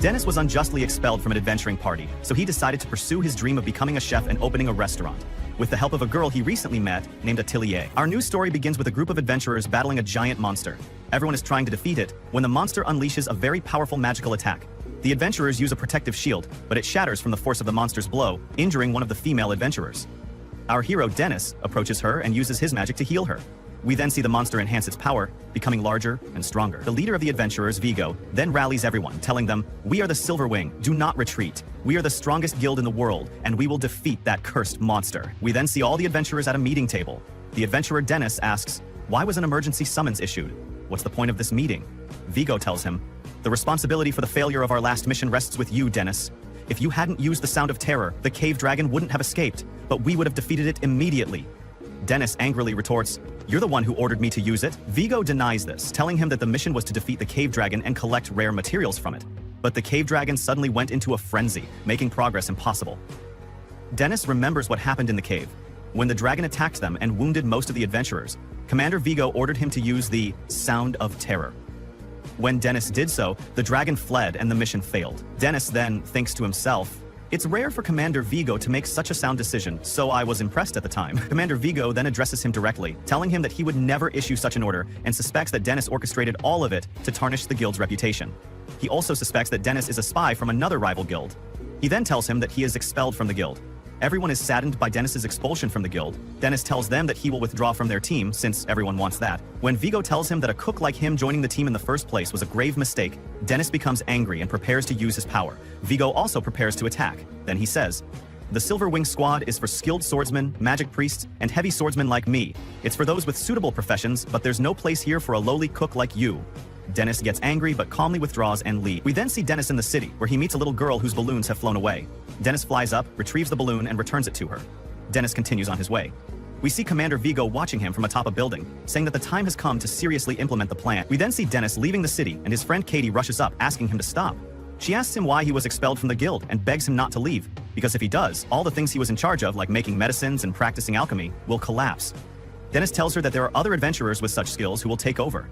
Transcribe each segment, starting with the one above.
Dennis was unjustly expelled from an adventuring party, so he decided to pursue his dream of becoming a chef and opening a restaurant, with the help of a girl he recently met named Atelier. Our new story begins with a group of adventurers battling a giant monster. Everyone is trying to defeat it when the monster unleashes a very powerful magical attack. The adventurers use a protective shield, but it shatters from the force of the monster's blow, injuring one of the female adventurers. Our hero, Dennis, approaches her and uses his magic to heal her. We then see the monster enhance its power, becoming larger and stronger. The leader of the adventurers, Vigo, then rallies everyone, telling them, "We are the Silverwing, do not retreat. We are the strongest guild in the world, and we will defeat that cursed monster." We then see all the adventurers at a meeting table. The adventurer Dennis asks, "Why was an emergency summons issued? What's the point of this meeting?" Vigo tells him, "The responsibility for the failure of our last mission rests with you, Dennis. If you hadn't used the Sound of Terror, the cave dragon wouldn't have escaped, but we would have defeated it immediately." Dennis angrily retorts, "You're the one who ordered me to use it." Vigo denies this, telling him that the mission was to defeat the cave dragon and collect rare materials from it. But the cave dragon suddenly went into a frenzy, making progress impossible. Dennis remembers what happened in the cave. When the dragon attacked them and wounded most of the adventurers, Commander Vigo ordered him to use the Sound of Terror. When Dennis did so, the dragon fled and the mission failed. Dennis then thinks to himself, "It's rare for Commander Vigo to make such a sound decision, so I was impressed at the time." Commander Vigo then addresses him directly, telling him that he would never issue such an order and suspects that Dennis orchestrated all of it to tarnish the guild's reputation. He also suspects that Dennis is a spy from another rival guild. He then tells him that he is expelled from the guild. Everyone is saddened by Dennis's expulsion from the guild. Dennis tells them that he will withdraw from their team, since everyone wants that. When Vigo tells him that a cook like him joining the team in the first place was a grave mistake, Dennis becomes angry and prepares to use his power. Vigo also prepares to attack. Then he says, "The Silverwing squad is for skilled swordsmen, magic priests, and heavy swordsmen like me. It's for those with suitable professions, but there's no place here for a lowly cook like you." Dennis gets angry but calmly withdraws and leaves. We then see Dennis in the city, where he meets a little girl whose balloons have flown away. Dennis flies up, retrieves the balloon, and returns it to her. Dennis continues on his way. We see Commander Vigo watching him from atop a building, saying that the time has come to seriously implement the plan. We then see Dennis leaving the city, and his friend Katie rushes up, asking him to stop. She asks him why he was expelled from the guild and begs him not to leave, because if he does, all the things he was in charge of, like making medicines and practicing alchemy, will collapse. Dennis tells her that there are other adventurers with such skills who will take over.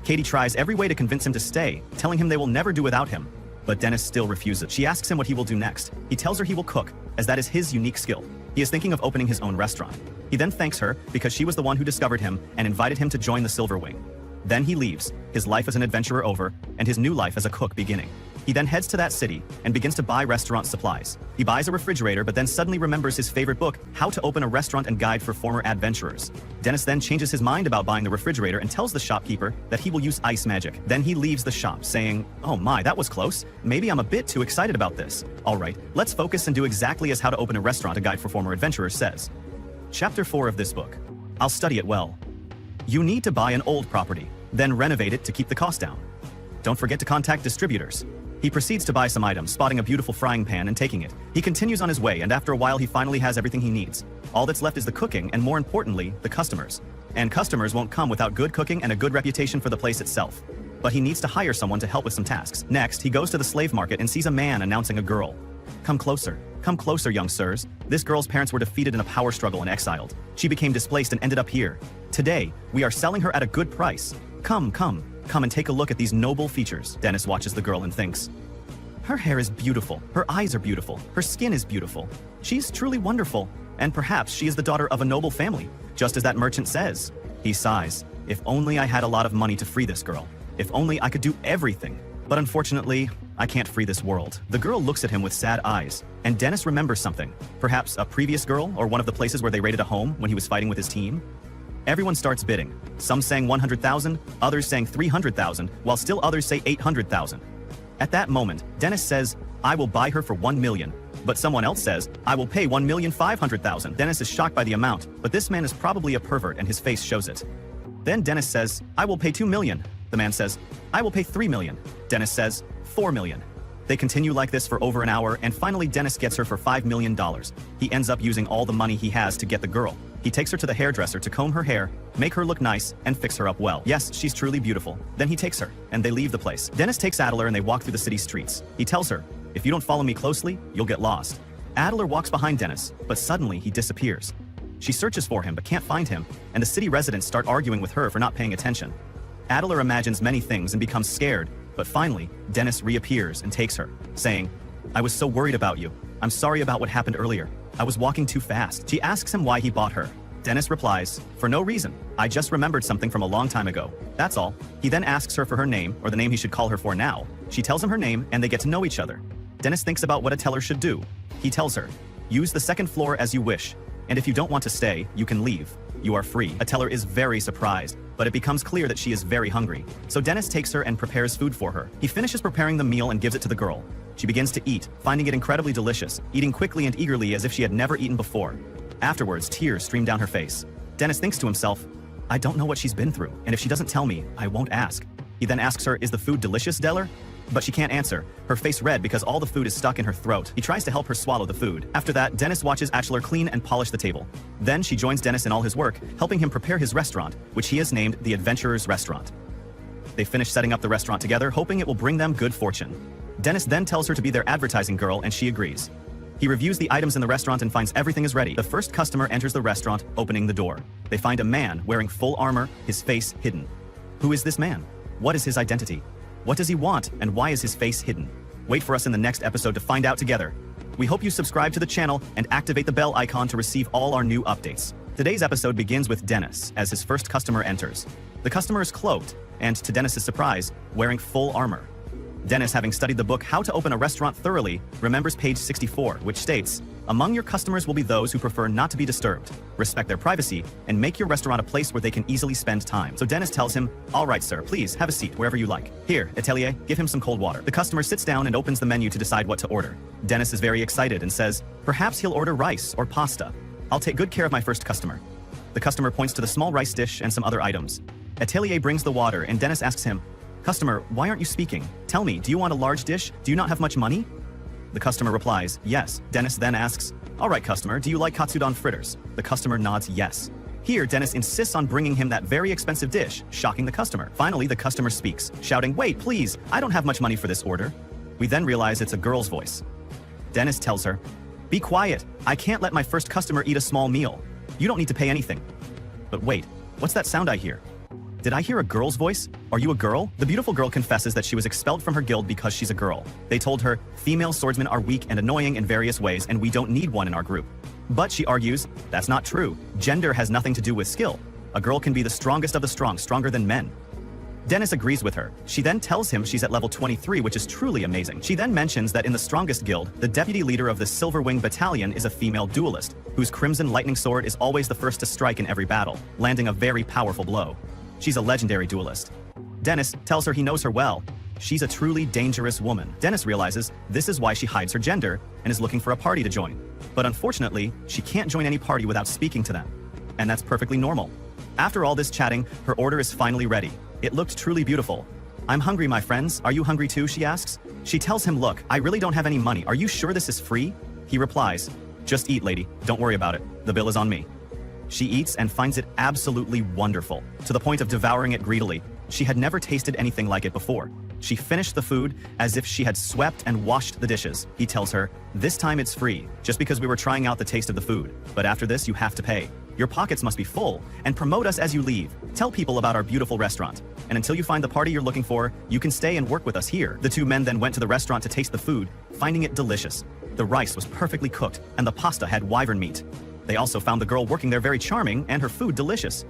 Katie tries every way to convince him to stay, telling him they will never do without him. But Dennis still refuses. She asks him what he will do next. He tells her he will cook, as that is his unique skill. He is thinking of opening his own restaurant. He then thanks her because she was the one who discovered him and invited him to join the Silverwing. Then he leaves, his life as an adventurer over, and his new life as a cook beginning. He then heads to that city and begins to buy restaurant supplies. He buys a refrigerator, but then suddenly remembers his favorite book, How to Open a Restaurant and Guide for Former Adventurers. Dennis then changes his mind about buying the refrigerator and tells the shopkeeper that he will use ice magic. Then he leaves the shop, saying, "Oh my, that was close. Maybe I'm a bit too excited about this. Alright, let's focus and do exactly as How to Open a Restaurant, a Guide for Former Adventurers says." Chapter 4 of this book. I'll study it well. You need to buy an old property, then renovate it to keep the cost down. Don't forget to contact distributors. He proceeds to buy some items, spotting a beautiful frying pan and taking it. He continues on his way, and after a while he finally has everything he needs. All that's left is the cooking, and more importantly, the customers. And customers won't come without good cooking and a good reputation for the place itself. But he needs to hire someone to help with some tasks. Next, he goes to the slave market and sees a man announcing a girl. Come closer, young sirs. This girl's parents were defeated in a power struggle and exiled. She became displaced and ended up here. Today, we are selling her at a good price. Come and take a look at these noble features. Dennis watches the girl and thinks, her hair is beautiful, her eyes are beautiful, her skin is beautiful. She's truly wonderful, and perhaps she is the daughter of a noble family, just as that merchant says. He sighs, if only I had a lot of money to free this girl. If only I could do everything. But unfortunately, I can't free this world. The girl looks at him with sad eyes, and Dennis remembers something. Perhaps a previous girl, or one of the places where they raided a home when he was fighting with his team? Everyone starts bidding, some saying 100,000, others saying 300,000, while still others say 800,000. At that moment, Dennis says, I will buy her for 1 million. But someone else says, I will pay 1,500,000. Dennis is shocked by the amount, but this man is probably a pervert and his face shows it. Then Dennis says, I will pay 2 million. The man says, I will pay 3 million. Dennis says, 4 million. They continue like this for over an hour, and finally Dennis gets her for $5 million. He ends up using all the money he has to get the girl. He takes her to the hairdresser to comb her hair, make her look nice, and fix her up well. Yes, she's truly beautiful. Then he takes her, and they leave the place. Dennis takes Adler and they walk through the city streets. He tells her, if you don't follow me closely, you'll get lost. Adler walks behind Dennis, but suddenly he disappears. She searches for him but can't find him, and the city residents start arguing with her for not paying attention. Adler imagines many things and becomes scared, But finally, Dennis reappears and takes her, saying, "I was so worried about you. I'm sorry about what happened earlier. I was walking too fast." She asks him why he bought her. Dennis replies, "For no reason. I just remembered something from a long time ago. That's all." He then asks her for her name, or the name he should call her for now. She tells him her name, and they get to know each other. Dennis thinks about what a teller should do. He tells her, "Use the second floor as you wish, and if you don't want to stay, you can leave. You are free." A teller is very surprised, but it becomes clear that she is very hungry. So Dennis takes her and prepares food for her. He finishes preparing the meal and gives it to the girl. She begins to eat, finding it incredibly delicious, eating quickly and eagerly as if she had never eaten before. Afterwards, tears stream down her face. Dennis thinks to himself, "I don't know what she's been through, and if she doesn't tell me, I won't ask." He then asks her, "Is the food delicious, Deller?" But she can't answer, her face red because all the food is stuck in her throat. He tries to help her swallow the food. After that, Dennis watches Achler clean and polish the table. Then she joins Dennis in all his work, helping him prepare his restaurant, which he has named the Adventurer's Restaurant. They finish setting up the restaurant together, hoping it will bring them good fortune. Dennis then tells her to be their advertising girl, and she agrees. He reviews the items in the restaurant and finds everything is ready. The first customer enters the restaurant, opening the door. They find a man wearing full armor, his face hidden. Who is this man? What is his identity? What does he want, and why is his face hidden? Wait for us in the next episode to find out together. We hope you subscribe to the channel and activate the bell icon to receive all our new updates. Today's episode begins with Dennis as his first customer enters. The customer is cloaked, and to Dennis's surprise, wearing full armor. Dennis, having studied the book How to Open a Restaurant thoroughly, remembers page 64, which states, "Among your customers will be those who prefer not to be disturbed, respect their privacy, and make your restaurant a place where they can easily spend time." So Dennis tells him, "All right, sir, please have a seat wherever you like. Here, Atelier, give him some cold water." The customer sits down and opens the menu to decide what to order. Dennis is very excited and says, "Perhaps he'll order rice or pasta. I'll take good care of my first customer." The customer points to the small rice dish and some other items. Atelier brings the water, and Dennis asks him, "Customer, why aren't you speaking? Tell me, do you want a large dish? Do you not have much money?" The customer replies, "Yes." Dennis then asks, "All right, customer, do you like katsudon fritters?" The customer nods yes. Here, Dennis insists on bringing him that very expensive dish, shocking the customer. Finally, the customer speaks, shouting, "Wait, please, I don't have much money for this order." We then realize it's a girl's voice. Dennis tells her, "Be quiet. I can't let my first customer eat a small meal. You don't need to pay anything." But wait, what's that sound I hear? Did I hear a girl's voice? Are you a girl? The beautiful girl confesses that she was expelled from her guild because she's a girl. They told her, "Female swordsmen are weak and annoying in various ways, and we don't need one in our group." But she argues, that's not true. Gender has nothing to do with skill. A girl can be the strongest of the strong, stronger than men. Dennis agrees with her. She then tells him she's at level 23, which is truly amazing. She then mentions that in the strongest guild, the deputy leader of the Silverwing Battalion is a female duelist, whose Crimson Lightning Sword is always the first to strike in every battle, landing a very powerful blow. She's a legendary duelist. Dennis tells her he knows her well. She's a truly dangerous woman. Dennis realizes this is why she hides her gender and is looking for a party to join. But unfortunately, she can't join any party without speaking to them. And that's perfectly normal. After all this chatting, her order is finally ready. It looked truly beautiful. "I'm hungry, my friends. Are you hungry too?" she asks. She tells him, "Look, I really don't have any money. Are you sure this is free?" He replies, "Just eat, lady. Don't worry about it. The bill is on me." She eats and finds it absolutely wonderful, to the point of devouring it greedily. She had never tasted anything like it before. She finished the food as if she had swept and washed the dishes. He tells her, "This time it's free, just because we were trying out the taste of the food. But after this, you have to pay. Your pockets must be full, and promote us as you leave. Tell people about our beautiful restaurant. And until you find the party you're looking for, you can stay and work with us here." The two men then went to the restaurant to taste the food, finding it delicious. The rice was perfectly cooked, and the pasta had wyvern meat. They also found the girl working there very charming and her food delicious.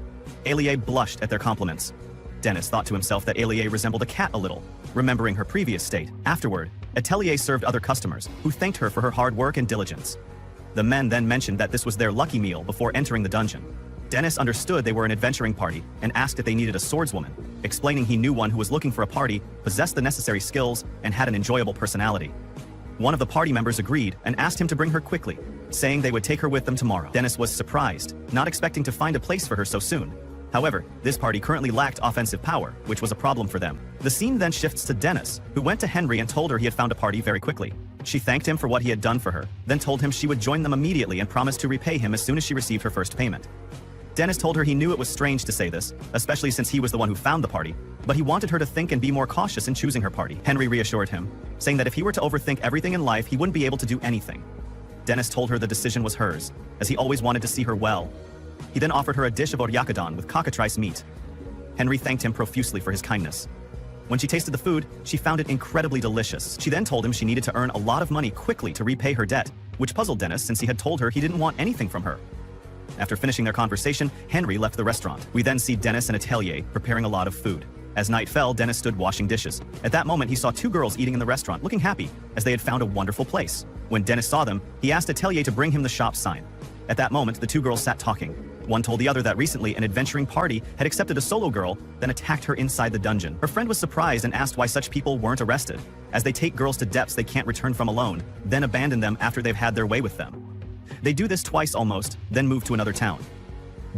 Atelier blushed at their compliments. Dennis thought to himself that Atelier resembled a cat a little, remembering her previous state. Afterward, Atelier served other customers, who thanked her for her hard work and diligence. The men then mentioned that this was their lucky meal before entering the dungeon. Dennis understood they were an adventuring party and asked if they needed a swordswoman, explaining he knew one who was looking for a party, possessed the necessary skills, and had an enjoyable personality. One of the party members agreed and asked him to bring her quickly, saying they would take her with them tomorrow. Dennis was surprised, not expecting to find a place for her so soon. However, this party currently lacked offensive power, which was a problem for them. The scene then shifts to Dennis, who went to Henry and told her he had found a party very quickly. She thanked him for what he had done for her, then told him she would join them immediately and promised to repay him as soon as she received her first payment. Dennis told her he knew it was strange to say this, especially since he was the one who found the party, but he wanted her to think and be more cautious in choosing her party. Henry reassured him, saying that if he were to overthink everything in life, he wouldn't be able to do anything. Dennis told her the decision was hers, as he always wanted to see her well. He then offered her a dish of oryakudon with cockatrice meat. Henry thanked him profusely for his kindness. When she tasted the food, she found it incredibly delicious. She then told him she needed to earn a lot of money quickly to repay her debt, which puzzled Dennis since he had told her he didn't want anything from her. After finishing their conversation, Henry left the restaurant. We then see Dennis and Atelier preparing a lot of food. As night fell, Dennis stood washing dishes. At that moment, he saw two girls eating in the restaurant, looking happy, as they had found a wonderful place. When Dennis saw them, he asked Atelier to bring him the shop sign. At that moment, the two girls sat talking. One told the other that recently an adventuring party had accepted a solo girl, then attacked her inside the dungeon. Her friend was surprised and asked why such people weren't arrested, as they take girls to depths they can't return from alone, then abandon them after they've had their way with them. They do this twice almost, then move to another town.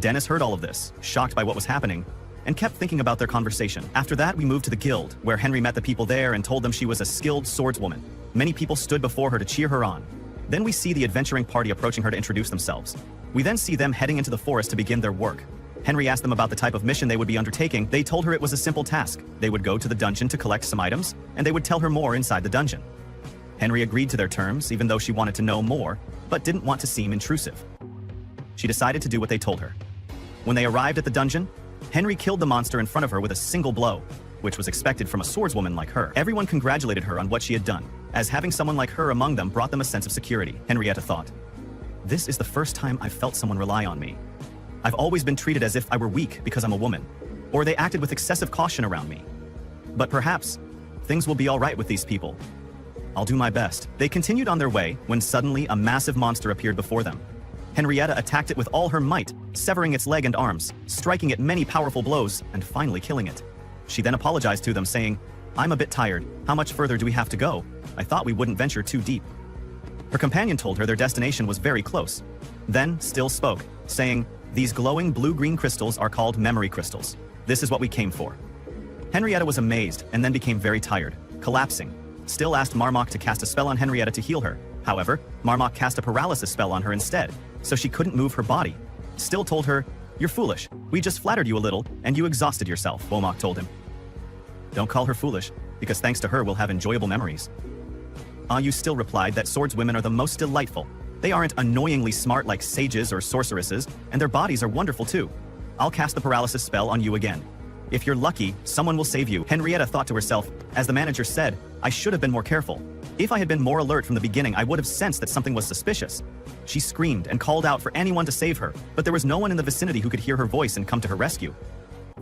Dennis heard all of this, shocked by what was happening, and kept thinking about their conversation. After that, we moved to the guild, where Henry met the people there and told them she was a skilled swordswoman. Many people stood before her to cheer her on. Then we see the adventuring party approaching her to introduce themselves. We then see them heading into the forest to begin their work. Henry asked them about the type of mission they would be undertaking. They told her it was a simple task. They would go to the dungeon to collect some items, and they would tell her more inside the dungeon. Henry agreed to their terms, even though she wanted to know more, but didn't want to seem intrusive. She decided to do what they told her. When they arrived at the dungeon, Henry killed the monster in front of her with a single blow, which was expected from a swordswoman like her. Everyone congratulated her on what she had done, as having someone like her among them brought them a sense of security. Henrietta thought, "This is the first time I've felt someone rely on me. I've always been treated as if I were weak because I'm a woman, or they acted with excessive caution around me. But perhaps things will be all right with these people. I'll do my best." They continued on their way when suddenly a massive monster appeared before them. Henrietta attacked it with all her might, severing its leg and arms, striking it many powerful blows, and finally killing it. She then apologized to them, saying, "I'm a bit tired. How much further do we have to go? I thought we wouldn't venture too deep." Her companion told her their destination was very close. Then Still spoke, saying, "These glowing blue-green crystals are called memory crystals. This is what we came for." Henrietta was amazed and then became very tired, collapsing. Still asked Marmok to cast a spell on Henrietta to heal her. However, Marmok cast a paralysis spell on her instead, so she couldn't move her body. Still told her, "You're foolish. We just flattered you a little, and you exhausted yourself," Womak told him. "Don't call her foolish, because thanks to her we'll have enjoyable memories." Ayu still replied that swordswomen are the most delightful. They aren't annoyingly smart like sages or sorceresses, and their bodies are wonderful too. I'll cast the paralysis spell on you again. If you're lucky, someone will save you. Henrietta thought to herself, as the manager said, I should have been more careful. If I had been more alert from the beginning, I would have sensed that something was suspicious. She screamed and called out for anyone to save her, but there was no one in the vicinity who could hear her voice and come to her rescue.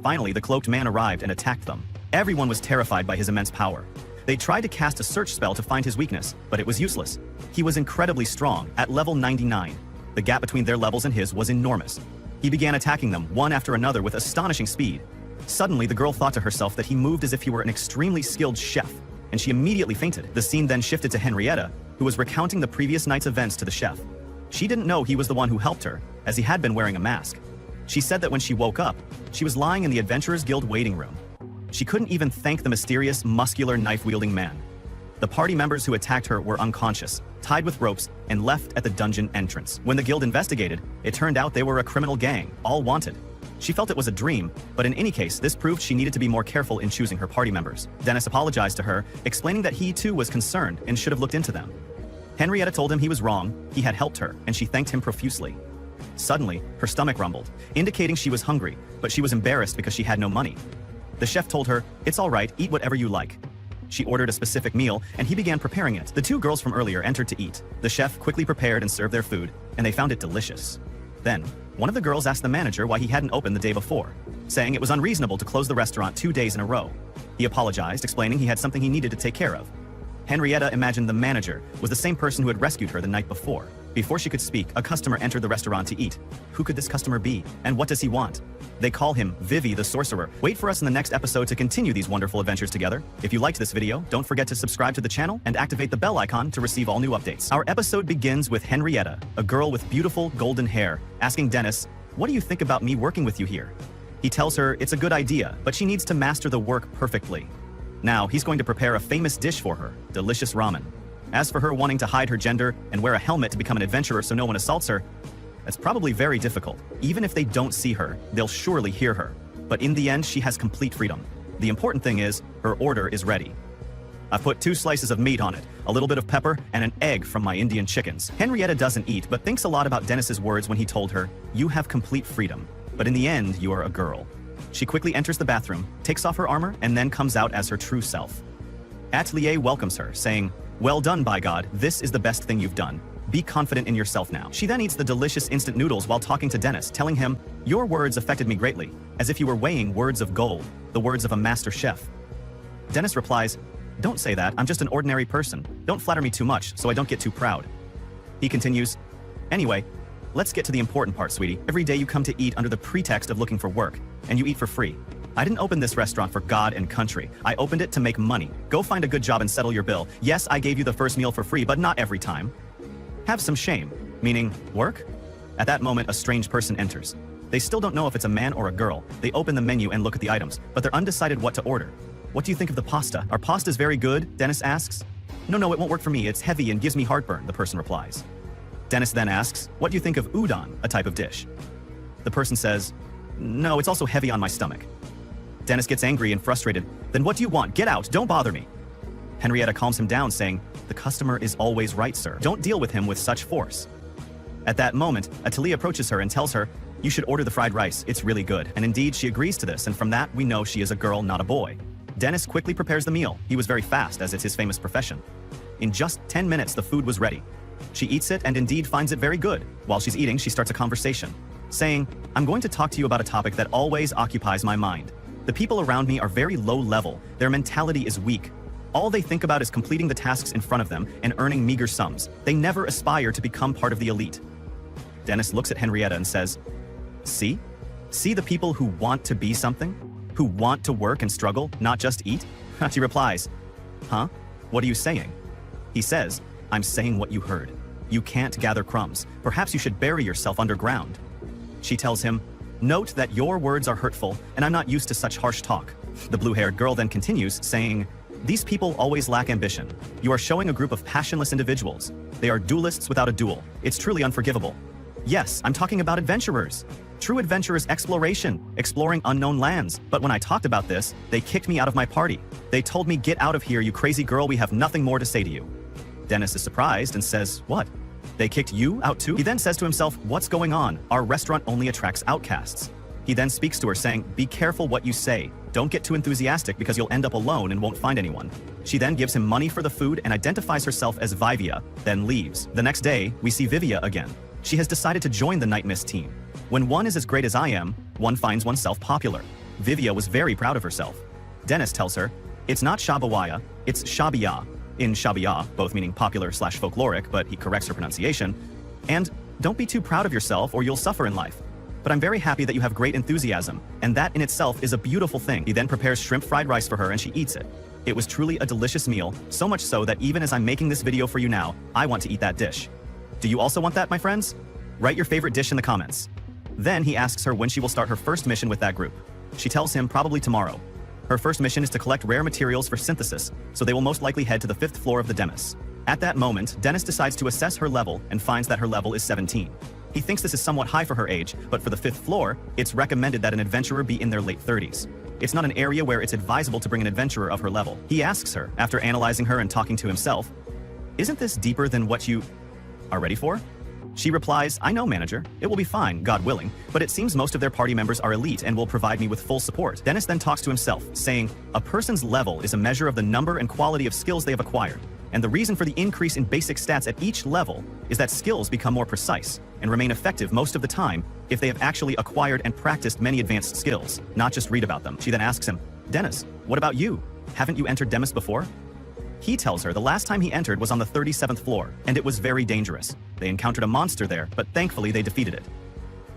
Finally, the cloaked man arrived and attacked them. Everyone was terrified by his immense power. They tried to cast a search spell to find his weakness, but it was useless. He was incredibly strong, at level 99. The gap between their levels and his was enormous. He began attacking them, one after another, with astonishing speed. Suddenly, the girl thought to herself that he moved as if he were an extremely skilled chef, and she immediately fainted. The scene then shifted to Henrietta, who was recounting the previous night's events to the chef. She didn't know he was the one who helped her, as he had been wearing a mask. She said that when she woke up, she was lying in the Adventurers Guild waiting room. She couldn't even thank the mysterious, muscular, knife-wielding man. The party members who attacked her were unconscious, tied with ropes, and left at the dungeon entrance. When the guild investigated, it turned out they were a criminal gang, all wanted. She felt it was a dream, but in any case, this proved she needed to be more careful in choosing her party members. Dennis apologized to her, explaining that he too was concerned and should have looked into them. Henrietta told him he was wrong, he had helped her, and she thanked him profusely. Suddenly, her stomach rumbled, indicating she was hungry, but she was embarrassed because she had no money. The chef told her, "It's all right, eat whatever you like." She ordered a specific meal, and he began preparing it. The two girls from earlier entered to eat. The chef quickly prepared and served their food, and they found it delicious. Then, one of the girls asked the manager why he hadn't opened the day before, saying it was unreasonable to close the restaurant 2 days in a row. He apologized, explaining he had something he needed to take care of. Henrietta imagined the manager was the same person who had rescued her the night before. Before she could speak, a customer entered the restaurant to eat. Who could this customer be, and what does he want? They call him Vivi the Sorcerer. Wait for us in the next episode to continue these wonderful adventures together. If you liked this video, don't forget to subscribe to the channel and activate the bell icon to receive all new updates. Our episode begins with Henrietta, a girl with beautiful golden hair, asking Dennis, "What do you think about me working with you here?" He tells her it's a good idea, but she needs to master the work perfectly. Now, he's going to prepare a famous dish for her, delicious ramen. As for her wanting to hide her gender and wear a helmet to become an adventurer so no one assaults her, that's probably very difficult. Even if they don't see her, they'll surely hear her. But in the end, she has complete freedom. The important thing is, her order is ready. I've put 2 slices of meat on it, a little bit of pepper, and an egg from my Indian chickens. Henrietta doesn't eat, but thinks a lot about Dennis's words when he told her, "You have complete freedom, but in the end, you are a girl." She quickly enters the bathroom, takes off her armor, and then comes out as her true self. Atelier welcomes her, saying, "Well done, by God, this is the best thing you've done. Be confident in yourself now." She then eats the delicious instant noodles while talking to Dennis, telling him, "Your words affected me greatly, as if you were weighing words of gold, the words of a master chef." Dennis replies, "Don't say that, I'm just an ordinary person. Don't flatter me too much, so I don't get too proud." He continues, "Anyway, let's get to the important part, sweetie. Every day you come to eat under the pretext of looking for work, and you eat for free. I didn't open this restaurant for God and country. I opened it to make money. Go find a good job and settle your bill. Yes, I gave you the first meal for free, but not every time. Have some shame," meaning work? At that moment, a strange person enters. They still don't know if it's a man or a girl. They open the menu and look at the items, but they're undecided what to order. "What do you think of the pasta? Are pastas very good?" Dennis asks. No, it won't work for me. It's heavy and gives me heartburn," the person replies. Dennis then asks, "What do you think of udon, a type of dish?" The person says, "No, it's also heavy on my stomach." Dennis gets angry and frustrated. "Then what do you want? Get out, don't bother me." Henrietta calms him down, saying, "The customer is always right, sir. Don't deal with him with such force." At that moment, Atelier approaches her and tells her, "You should order the fried rice, it's really good." And indeed, she agrees to this, and from that, we know she is a girl, not a boy. Dennis quickly prepares the meal. He was very fast, as it's his famous profession. In just 10 minutes, the food was ready. She eats it and indeed finds it very good. While she's eating, she starts a conversation, saying, "I'm going to talk to you about a topic that always occupies my mind. The people around me are very low level. Their mentality is weak. All they think about is completing the tasks in front of them and earning meager sums. They never aspire to become part of the elite." Dennis looks at Henrietta and says, See? See the people who want to be something? Who want to work and struggle, not just eat?" She replies, "Huh? What are you saying?" He says, "I'm saying what you heard. You can't gather crumbs. Perhaps you should bury yourself underground." She tells him, "Note that your words are hurtful, and I'm not used to such harsh talk." The blue-haired girl then continues, saying, "These people always lack ambition. You are showing a group of passionless individuals. They are duelists without a duel. It's truly unforgivable. Yes, I'm talking about adventurers. True adventure is exploration, exploring unknown lands. But when I talked about this, they kicked me out of my party. They told me, 'Get out of here, you crazy girl, we have nothing more to say to you.'" Dennis is surprised and says, "What? They kicked you out too?" He then says to himself, "What's going on? Our restaurant only attracts outcasts." He then speaks to her, saying, "Be careful what you say. Don't get too enthusiastic because you'll end up alone and won't find anyone." She then gives him money for the food and identifies herself as Vivia, then leaves. The next day, we see Vivia again. She has decided to join the Night Mist team. When one is as great as I am, one finds oneself popular. Vivia was very proud of herself. Dennis tells her, "It's not Shabawaya, it's Shabia." In Shabia, both meaning popular/folkloric, but he corrects her pronunciation. "And don't be too proud of yourself or you'll suffer in life. But I'm very happy that you have great enthusiasm, and that in itself is a beautiful thing." He then prepares shrimp fried rice for her and she eats it. It was truly a delicious meal, so much so that even as I'm making this video for you now, I want to eat that dish. Do you also want that, my friends? Write your favorite dish in the comments. Then he asks her when she will start her first mission with that group. She tells him probably tomorrow. Her first mission is to collect rare materials for synthesis, so they will most likely head to the 5th floor of the Demis. At that moment, Dennis decides to assess her level and finds that her level is 17. He thinks this is somewhat high for her age, but for the 5th floor, it's recommended that an adventurer be in their late 30s. It's not an area where it's advisable to bring an adventurer of her level. He asks her, after analyzing her and talking to himself, "Isn't this deeper than what you are ready for?" She replies, "I know, manager. It will be fine, God willing, but it seems most of their party members are elite and will provide me with full support." Dennis then talks to himself, saying, "A person's level is a measure of the number and quality of skills they have acquired, and the reason for the increase in basic stats at each level is that skills become more precise and remain effective most of the time if they have actually acquired and practiced many advanced skills, not just read about them." She then asks him, "Dennis, what about you? Haven't you entered Demis before?" He tells her the last time he entered was on the 37th floor, and it was very dangerous. They encountered a monster there, but thankfully they defeated it.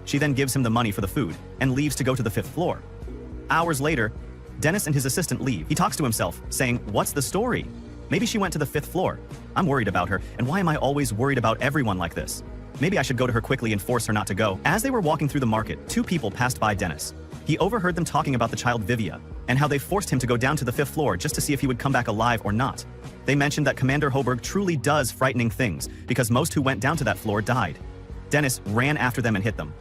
She then gives him the money for the food, and leaves to go to the 5th floor. Hours later, Dennis and his assistant leave. He talks to himself, saying, "What's the story? Maybe she went to the 5th floor. I'm worried about her, and why am I always worried about everyone like this? Maybe I should go to her quickly and force her not to go." As they were walking through the market, 2 people passed by Dennis. He overheard them talking about the child Vivia, and how they forced him to go down to the 5th floor just to see if he would come back alive or not. They mentioned that Commander Hoberg truly does frightening things, because most who went down to that floor died. Dennis ran after them and hit them.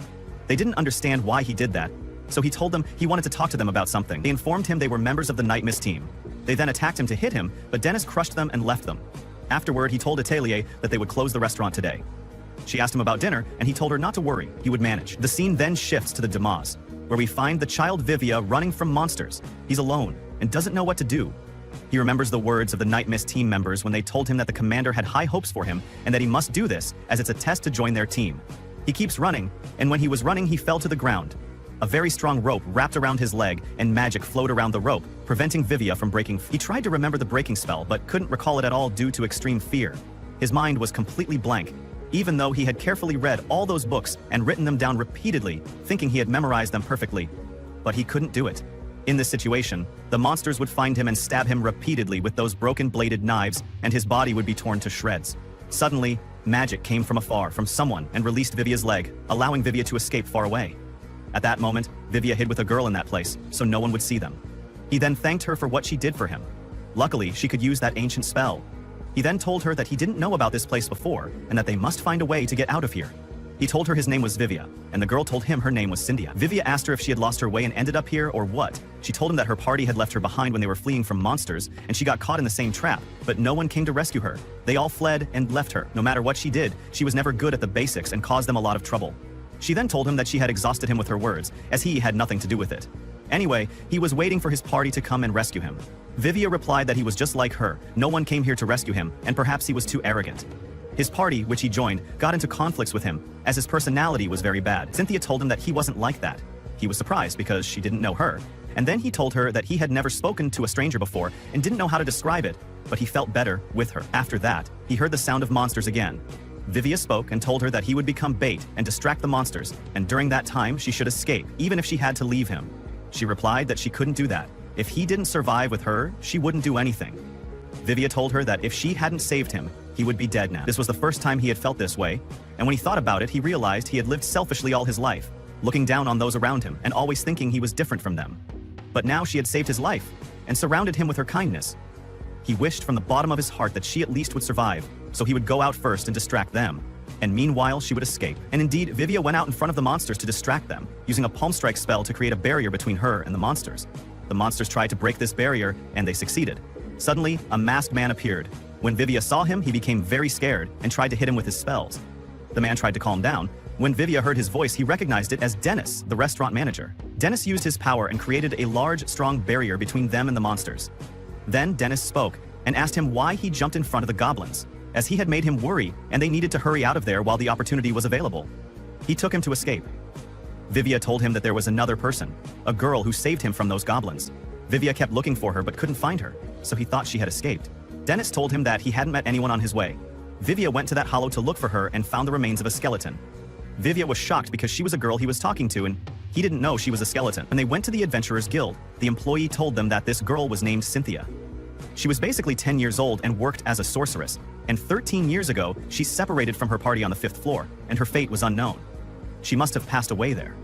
They didn't understand why he did that, so he told them he wanted to talk to them about something. They informed him they were members of the Night Mist team. They then attacked him to hit him, but Dennis crushed them and left them. Afterward, he told Atelier that they would close the restaurant today. She asked him about dinner, and he told her not to worry, he would manage. The scene then shifts to the Demas. where we find the child Vivia running from monsters. He's alone and doesn't know what to do. He remembers the words of the Night Mist team members when they told him that the commander had high hopes for him and that he must do this as it's a test to join their team. He keeps running, and when he was running, he fell to the ground. A very strong rope wrapped around his leg, and magic flowed around the rope, preventing Vivia from breaking. He tried to remember the breaking spell, but couldn't recall it at all due to extreme fear. His mind was completely blank, even though he had carefully read all those books and written them down repeatedly, thinking he had memorized them perfectly. But he couldn't do it. In this situation, the monsters would find him and stab him repeatedly with those broken bladed knives, and his body would be torn to shreds. Suddenly, magic came from afar from someone and released Vivia's leg, allowing Vivia to escape far away. At that moment, Vivia hid with a girl in that place, so no one would see them. He then thanked her for what she did for him. Luckily, she could use that ancient spell. He then told her that he didn't know about this place before, and that they must find a way to get out of here. He told her his name was Vivia, and the girl told him her name was Cynthia. Vivia asked her if she had lost her way and ended up here or what. She told him that her party had left her behind when they were fleeing from monsters, and she got caught in the same trap, but no one came to rescue her. They all fled and left her. No matter what she did, she was never good at the basics and caused them a lot of trouble. She then told him that she had exhausted him with her words, as he had nothing to do with it. Anyway, he was waiting for his party to come and rescue him. Vivia replied that he was just like her, no one came here to rescue him, and perhaps he was too arrogant. His party, which he joined, got into conflicts with him, as his personality was very bad. Cynthia told him that he wasn't like that. He was surprised because she didn't know her. And then he told her that he had never spoken to a stranger before and didn't know how to describe it, but he felt better with her. After that, he heard the sound of monsters again. Vivia spoke and told her that he would become bait and distract the monsters, and during that time she should escape, even if she had to leave him. She replied that she couldn't do that. If he didn't survive with her, she wouldn't do anything. Vivia told her that if she hadn't saved him, he would be dead now. This was the first time he had felt this way, and when he thought about it, he realized he had lived selfishly all his life, looking down on those around him and always thinking he was different from them. But now she had saved his life and surrounded him with her kindness. He wished from the bottom of his heart that she at least would survive, so he would go out first and distract them, and meanwhile she would escape. And indeed, Vivia went out in front of the monsters to distract them, using a palm strike spell to create a barrier between her and the monsters. The monsters tried to break this barrier, and they succeeded. Suddenly, a masked man appeared. When Vivia saw him, he became very scared and tried to hit him with his spells. The man tried to calm down. When Vivia heard his voice, he recognized it as Dennis, the restaurant manager. Dennis used his power and created a large, strong barrier between them and the monsters. Then Dennis spoke and asked him why he jumped in front of the goblins, as he had made him worry and they needed to hurry out of there while the opportunity was available. He took him to escape. Vivia told him that there was another person, a girl who saved him from those goblins. Vivia kept looking for her but couldn't find her, so he thought she had escaped. Dennis told him that he hadn't met anyone on his way. Vivia went to that hollow to look for her and found the remains of a skeleton. Vivia was shocked because she was a girl he was talking to and he didn't know she was a skeleton. When they went to the Adventurers Guild, the employee told them that this girl was named Cynthia. She was basically 10 years old and worked as a sorceress, and 13 years ago, she separated from her party on the 5th floor, and her fate was unknown. She must have passed away there.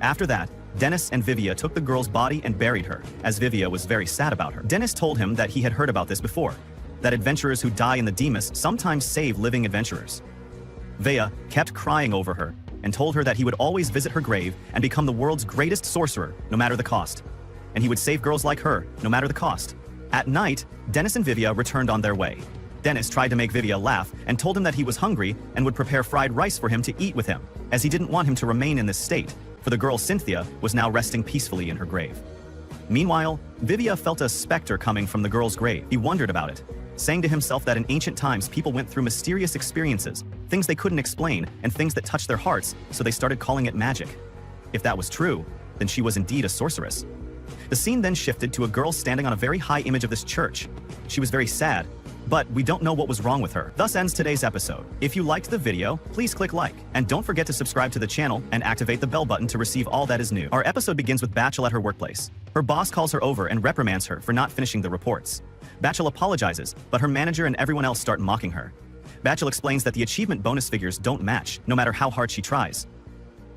After that, Dennis and Vivia took the girl's body and buried her, as Vivia was very sad about her. Dennis told him that he had heard about this before, that adventurers who die in the Demas sometimes save living adventurers. Vea kept crying over her and told her that he would always visit her grave and become the world's greatest sorcerer, no matter the cost. And he would save girls like her, no matter the cost. At night, Dennis and Vivia returned on their way. Dennis tried to make Vivia laugh and told him that he was hungry and would prepare fried rice for him to eat with him, as he didn't want him to remain in this state, for the girl Cynthia was now resting peacefully in her grave. Meanwhile, Vivia felt a specter coming from the girl's grave. He wondered about it, saying to himself that in ancient times people went through mysterious experiences, things they couldn't explain, and things that touched their hearts, so they started calling it magic. If that was true, then she was indeed a sorceress. The scene then shifted to a girl standing on a very high image of this church. She was very sad, but we don't know what was wrong with her. Thus ends today's episode. If you liked the video, please click like, and don't forget to subscribe to the channel and activate the bell button to receive all that is new. Our episode begins with Bachel at her workplace. Her boss calls her over and reprimands her for not finishing the reports. Bachel apologizes, but her manager and everyone else start mocking her. Bachel explains that the achievement bonus figures don't match, no matter how hard she tries.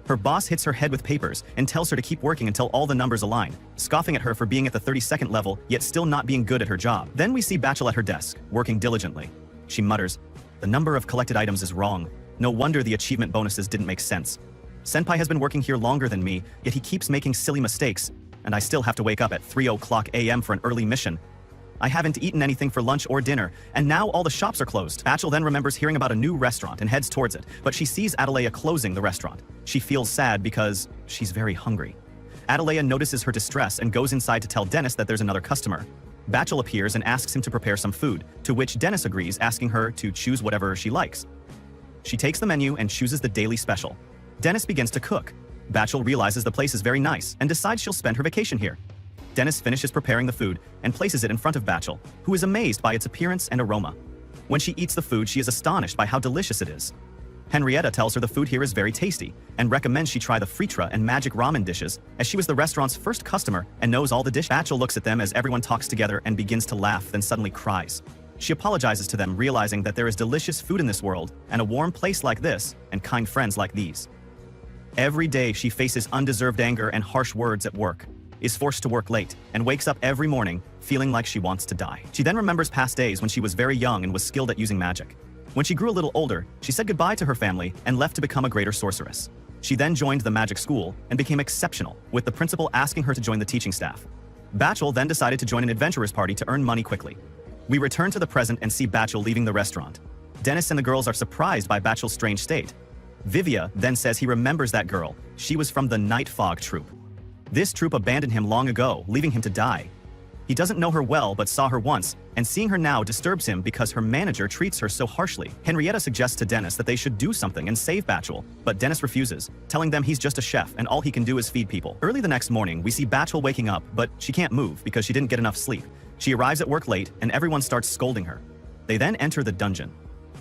Her boss hits her head with papers and tells her to keep working until all the numbers align, scoffing at her for being at the 32nd level, yet still not being good at her job. Then we see Bachel at her desk, working diligently. She mutters, "The number of collected items is wrong. No wonder the achievement bonuses didn't make sense. Senpai has been working here longer than me, yet he keeps making silly mistakes, and I still have to wake up at 3:00 a.m. for an early mission. I haven't eaten anything for lunch or dinner, and now all the shops are closed." Bachel then remembers hearing about a new restaurant and heads towards it, but she sees Atalaya closing the restaurant. She feels sad because she's very hungry. Atalaya notices her distress and goes inside to tell Dennis that there's another customer. Bachel appears and asks him to prepare some food, to which Dennis agrees, asking her to choose whatever she likes. She takes the menu and chooses the daily special. Dennis begins to cook. Bachel realizes the place is very nice and decides she'll spend her vacation here. Dennis finishes preparing the food and places it in front of Bachel, who is amazed by its appearance and aroma. When she eats the food, she is astonished by how delicious it is. Henrietta tells her the food here is very tasty and recommends she try the fritra and magic ramen dishes, as she was the restaurant's first customer and knows all the dishes. Bachel looks at them as everyone talks together and begins to laugh, then suddenly cries. She apologizes to them, realizing that there is delicious food in this world and a warm place like this and kind friends like these. Every day she faces undeserved anger and harsh words at work, is forced to work late, and wakes up every morning feeling like she wants to die. She then remembers past days when she was very young and was skilled at using magic. When she grew a little older, she said goodbye to her family and left to become a greater sorceress. She then joined the magic school and became exceptional, with the principal asking her to join the teaching staff. Bachel then decided to join an adventurer's party to earn money quickly. We return to the present and see Bachel leaving the restaurant. Dennis and the girls are surprised by Bachel's strange state. Vivia then says he remembers that girl. She was from the Night Fog troupe. This troupe abandoned him long ago, leaving him to die. He doesn't know her well but saw her once, and seeing her now disturbs him because her manager treats her so harshly. Henrietta suggests to Dennis that they should do something and save Bachel, but Dennis refuses, telling them he's just a chef and all he can do is feed people. Early the next morning, we see Bachel waking up, but she can't move because she didn't get enough sleep. She arrives at work late and everyone starts scolding her. They then enter the dungeon.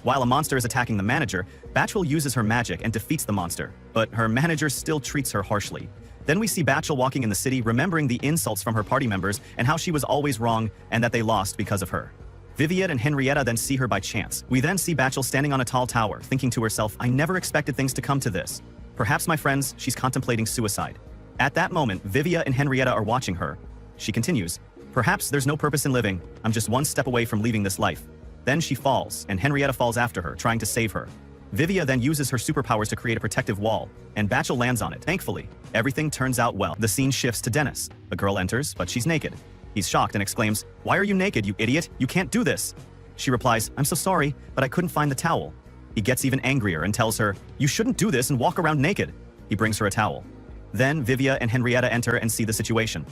While a monster is attacking the manager, Bachel uses her magic and defeats the monster, but her manager still treats her harshly. Then we see Bachel walking in the city, remembering the insults from her party members and how she was always wrong and that they lost because of her. Viviette and Henrietta then see her by chance. We then see Bachel standing on a tall tower, thinking to herself, I never expected things to come to this. Perhaps, my friends, she's contemplating suicide. At that moment, Viviette and Henrietta are watching her. She continues, perhaps there's no purpose in living. I'm just one step away from leaving this life. Then she falls, and Henrietta falls after her, trying to save her. Vivia then uses her superpowers to create a protective wall, and Bachel lands on it. Thankfully, everything turns out well. The scene shifts to Dennis. A girl enters, but she's naked. He's shocked and exclaims, "Why are you naked, you idiot? You can't do this." She replies, "I'm so sorry, but I couldn't find the towel." He gets even angrier and tells her, "You shouldn't do this and walk around naked." He brings her a towel. Then Vivia and Henrietta enter and see the situation.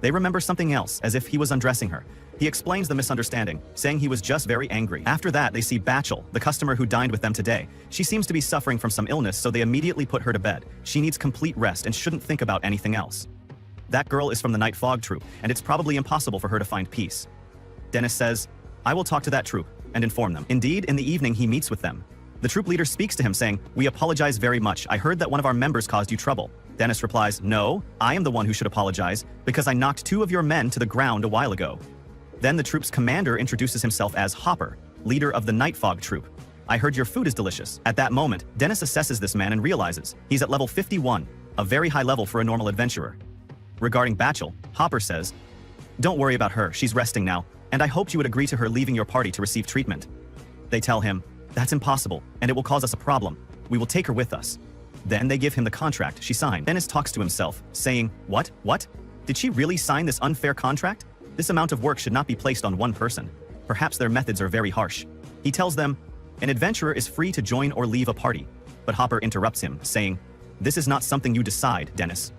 They remember something else, as if he was undressing her. He explains the misunderstanding, saying he was just very angry. After that, they see Bachel, the customer who dined with them today. She seems to be suffering from some illness, so they immediately put her to bed. She needs complete rest and shouldn't think about anything else. That girl is from the Night Fog troupe, and it's probably impossible for her to find peace. Dennis says, "I will talk to that troupe and inform them." Indeed, in the evening he meets with them. The troop leader speaks to him saying, "We apologize very much. I heard that one of our members caused you trouble." Dennis replies, "No, I am the one who should apologize, because I knocked 2 of your men to the ground a while ago." Then the troop's commander introduces himself as Hopper, leader of the Night Fog troop. "I heard your food is delicious." At that moment, Dennis assesses this man and realizes he's at level 51, a very high level for a normal adventurer. Regarding Bachel, Hopper says, "Don't worry about her, she's resting now, and I hoped you would agree to her leaving your party to receive treatment." They tell him, "That's impossible, and it will cause us a problem. We will take her with us." Then they give him the contract she signed. Dennis talks to himself, saying, What? Did she really sign this unfair contract? This amount of work should not be placed on one person. Perhaps their methods are very harsh." He tells them, "An adventurer is free to join or leave a party." But Hopper interrupts him, saying, "This is not something you decide, Dennis."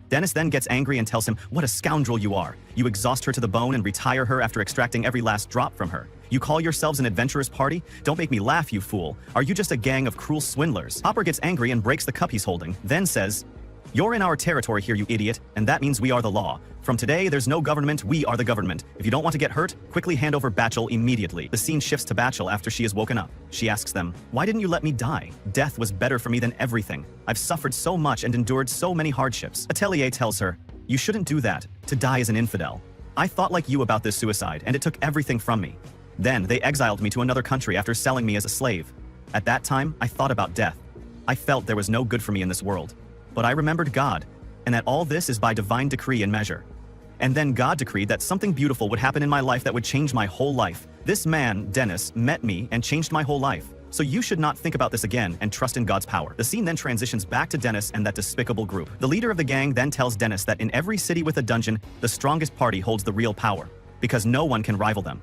Dennis then gets angry and tells him, "What a scoundrel you are. You exhaust her to the bone and retire her after extracting every last drop from her. You call yourselves an adventurer's party? Don't make me laugh, you fool. Are you just a gang of cruel swindlers?" Hopper gets angry and breaks the cup he's holding, then says, "You're in our territory here, you idiot, and that means we are the law. From today, there's no government, we are the government. If you don't want to get hurt, quickly hand over Bachel immediately." The scene shifts to Bachel after she is woken up. She asks them, "Why didn't you let me die? Death was better for me than everything. I've suffered so much and endured so many hardships." Atelier tells her, "You shouldn't do that. To die as an infidel. I thought like you about this suicide, and it took everything from me. Then they exiled me to another country after selling me as a slave. At that time, I thought about death. I felt there was no good for me in this world. But I remembered God, and that all this is by divine decree and measure. And then God decreed that something beautiful would happen in my life that would change my whole life. This man, Dennis, met me and changed my whole life. So you should not think about this again and trust in God's power." The scene then transitions back to Dennis and that despicable group. The leader of the gang then tells Dennis that in every city with a dungeon, the strongest party holds the real power, because no one can rival them.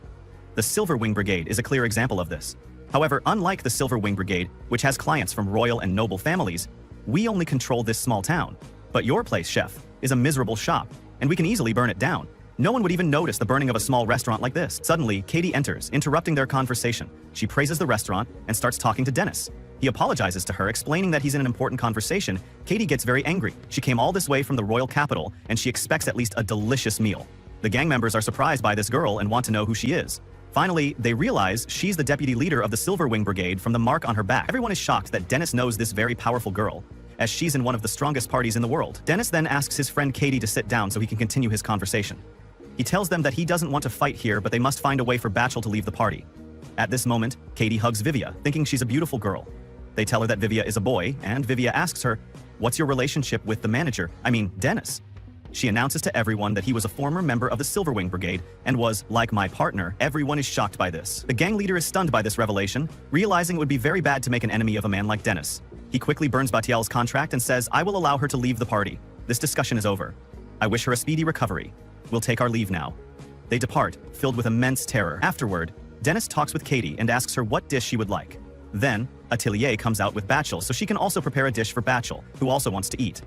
The Silver Wing Brigade is a clear example of this. However, unlike the Silver Wing Brigade, which has clients from royal and noble families, we only control this small town. But your place, chef, is a miserable shop, and we can easily burn it down. No one would even notice the burning of a small restaurant like this. Suddenly, Katie enters, interrupting their conversation. She praises the restaurant and starts talking to Dennis. He apologizes to her, explaining that he's in an important conversation. Katie gets very angry. She came all this way from the royal capital, and she expects at least a delicious meal. The gang members are surprised by this girl and want to know who she is. Finally, they realize she's the deputy leader of the Silverwing Brigade from the mark on her back. Everyone is shocked that Dennis knows this very powerful girl, as she's in one of the strongest parties in the world. Dennis then asks his friend Katie to sit down so he can continue his conversation. He tells them that he doesn't want to fight here, but they must find a way for Bachel to leave the party. At this moment, Katie hugs Vivia, thinking she's a beautiful girl. They tell her that Vivia is a boy, and Vivia asks her, "What's your relationship with the manager? I mean, Dennis?" She announces to everyone that he was a former member of the Silverwing Brigade and was, like my partner. Everyone is shocked by this. The gang leader is stunned by this revelation, realizing it would be very bad to make an enemy of a man like Dennis. He quickly burns Batial's contract and says, "I will allow her to leave the party. This discussion is over. I wish her a speedy recovery. We'll take our leave now." They depart, filled with immense terror. Afterward, Dennis talks with Katie and asks her what dish she would like. Then, Atelier comes out with Bachel so she can also prepare a dish for Bachel, who also wants to eat.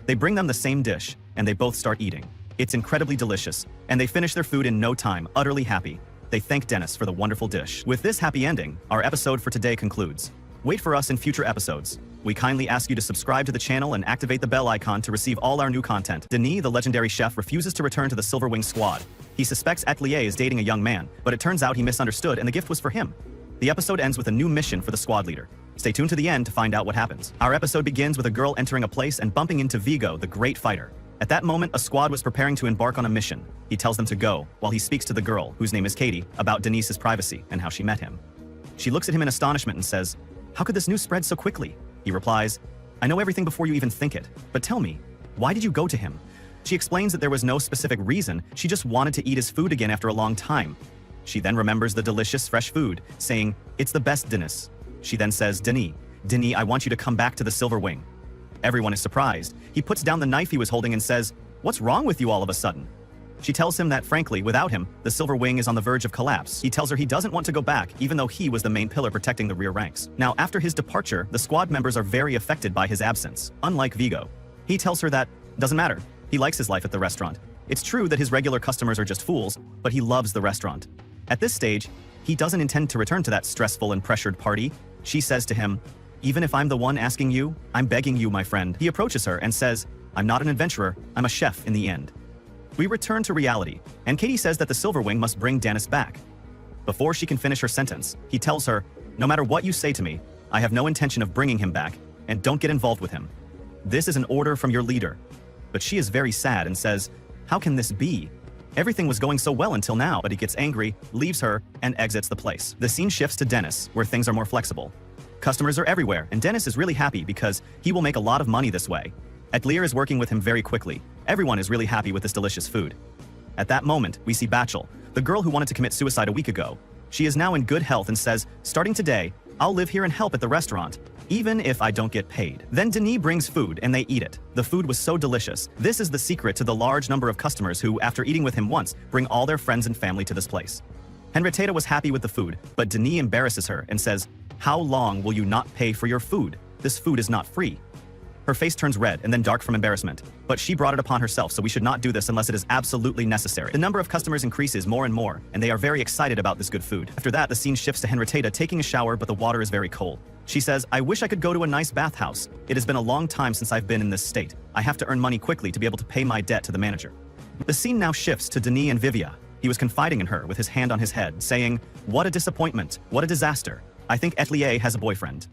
They bring them the same dish, and they both start eating. It's incredibly delicious, and they finish their food in no time, utterly happy. They thank Dennis for the wonderful dish. With this happy ending, our episode for today concludes. Wait for us in future episodes. We kindly ask you to subscribe to the channel and activate the bell icon to receive all our new content. Denis, the legendary chef, refuses to return to the Silverwing squad. He suspects Atelier is dating a young man, but it turns out he misunderstood and the gift was for him. The episode ends with a new mission for the squad leader. Stay tuned to the end to find out what happens. Our episode begins with a girl entering a place and bumping into Vigo, the great fighter. At that moment, a squad was preparing to embark on a mission. He tells them to go, while he speaks to the girl, whose name is Katie, about Denis's privacy and how she met him. She looks at him in astonishment and says, "How could this news spread so quickly?" He replies, "I know everything before you even think it, but tell me, why did you go to him?" She explains that there was no specific reason, she just wanted to eat his food again after a long time. She then remembers the delicious fresh food, saying, "It's the best, Denis." She then says, Denis, I want you to come back to the Silverwing." Everyone is surprised. He puts down the knife he was holding and says, "What's wrong with you all of a sudden?" She tells him that, frankly, without him, the Silverwing is on the verge of collapse. He tells her he doesn't want to go back, even though he was the main pillar protecting the rear ranks. Now, after his departure, the squad members are very affected by his absence, unlike Vigo. He tells her that, doesn't matter, he likes his life at the restaurant. It's true that his regular customers are just fools, but he loves the restaurant. At this stage, he doesn't intend to return to that stressful and pressured party. She says to him, "Even if I'm the one asking you, I'm begging you, my friend." He approaches her and says, "I'm not an adventurer, I'm a chef in the end." We return to reality, and Katie says that the Silverwing must bring Dennis back. Before she can finish her sentence, he tells her, "No matter what you say to me, I have no intention of bringing him back, and don't get involved with him. This is an order from your leader." But she is very sad and says, "How can this be? Everything was going so well until now." But he gets angry, leaves her, and exits the place. The scene shifts to Dennis, where things are more flexible. Customers are everywhere, and Dennis is really happy because he will make a lot of money this way. Atelier is working with him very quickly. Everyone is really happy with this delicious food. At that moment, we see Bachel, the girl who wanted to commit suicide a week ago. She is now in good health and says, "Starting today, I'll live here and help at the restaurant, even if I don't get paid." Then Denis brings food and they eat it. The food was so delicious. This is the secret to the large number of customers who, after eating with him once, bring all their friends and family to this place. Henrietta was happy with the food, but Denis embarrasses her and says, "How long will you not pay for your food? This food is not free." Her face turns red and then dark from embarrassment, but she brought it upon herself, so we should not do this unless it is absolutely necessary. The number of customers increases more and more, and they are very excited about this good food. After that, the scene shifts to Henrietta taking a shower, but the water is very cold. She says, "I wish I could go to a nice bathhouse. It has been a long time since I've been in this state. I have to earn money quickly to be able to pay my debt to the manager." The scene now shifts to Denis and Vivia. He was confiding in her with his hand on his head, saying, "What a disappointment, what a disaster. I think Atelier has a boyfriend."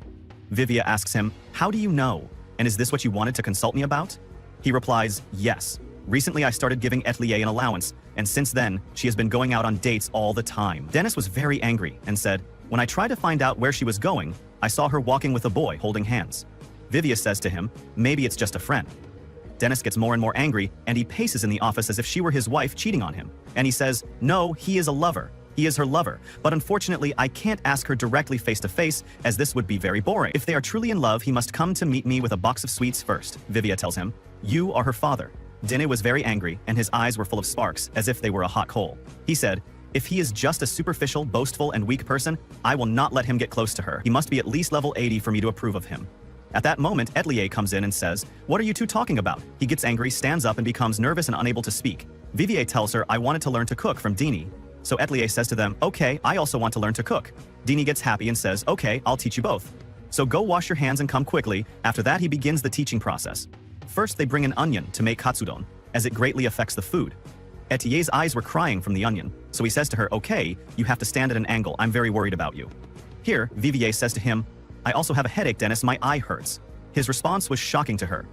Vivia asks him, "How do you know? And is this what you wanted to consult me about?" He replies, "Yes. Recently I started giving Atelier an allowance, and since then, she has been going out on dates all the time." Dennis was very angry and said, "When I tried to find out where she was going, I saw her walking with a boy holding hands." Vivia says to him, "Maybe it's just a friend." Dennis gets more and more angry, and he paces in the office as if she were his wife cheating on him. And he says, "No, he is a lover. He is her lover, but unfortunately I can't ask her directly face to face, as this would be very boring. If they are truly in love, he must come to meet me with a box of sweets first." Vivia tells him, "You are her father." Denis was very angry, and his eyes were full of sparks, as if they were a hot coal. He said, "If he is just a superficial, boastful, and weak person, I will not let him get close to her. He must be at least level 80 for me to approve of him." At that moment, Etlier comes in and says, "What are you two talking about?" He gets angry, stands up, and becomes nervous and unable to speak. Vivier tells her, "I wanted to learn to cook from Dini." So Etlier says to them, "Okay, I also want to learn to cook." Dini gets happy and says, "Okay, I'll teach you both. So go wash your hands and come quickly." After that, he begins the teaching process. First, they bring an onion to make katsudon, as it greatly affects the food. Etier's eyes were crying from the onion, so he says to her, "Okay, you have to stand at an angle, I'm very worried about you." Here, Vivier says to him, "I also have a headache, Dennis, my eye hurts." His response was shocking to her.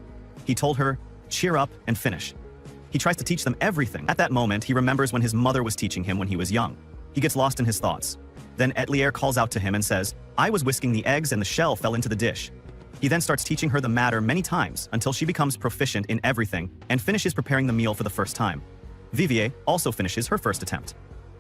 He told her, "Cheer up and finish." He tries to teach them everything. At that moment, he remembers when his mother was teaching him when he was young. He gets lost in his thoughts. Then Etlier calls out to him and says, "I was whisking the eggs and the shell fell into the dish." He then starts teaching her the matter many times until she becomes proficient in everything and finishes preparing the meal for the first time. Vivier also finishes her first attempt.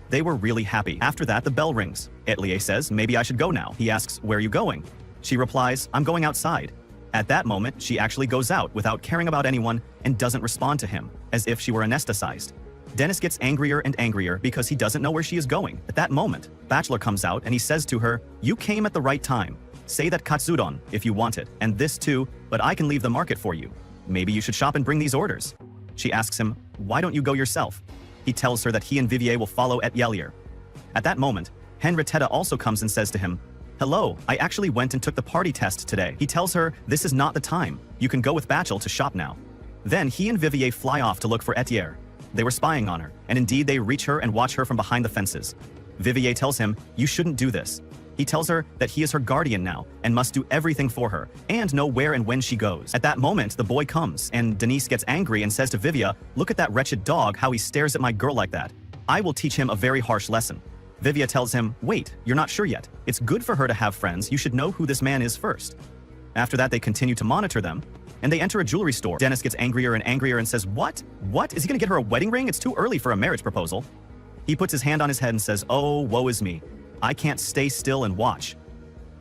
They were really happy. After that, the bell rings. Etlier says, "Maybe I should go now." He asks, "Where are you going?" She replies, "I'm going outside." At that moment, she actually goes out without caring about anyone and doesn't respond to him, as if she were anesthetized. Dennis gets angrier and angrier because he doesn't know where she is going. At that moment, Bachelor comes out and he says to her, "You came at the right time. Say that katsudon if you want it, and this too, but I can leave the market for you. Maybe you should shop and bring these orders." She asks him, "Why don't you go yourself?" He tells her that he and Vivier will follow Etlier. At that moment, Henrietta also comes and says to him, "Hello, I actually went and took the party test today." He tells her, "This is not the time. You can go with Bachelor to shop now." Then he and Vivier fly off to look for Etier. They were spying on her, and indeed they reach her and watch her from behind the fences. Vivier tells him, "You shouldn't do this." He tells her that he is her guardian now and must do everything for her and know where and when she goes. At that moment, the boy comes and Denise gets angry and says to Vivia, "Look at that wretched dog, how he stares at my girl like that. I will teach him a very harsh lesson." Vivia tells him, "Wait, you're not sure yet. It's good for her to have friends. You should know who this man is first." After that, they continue to monitor them, and they enter a jewelry store. Dennis gets angrier and angrier and says, What? Is he gonna get her a wedding ring? It's too early for a marriage proposal." He puts his hand on his head and says, "Oh, woe is me. I can't stay still and watch."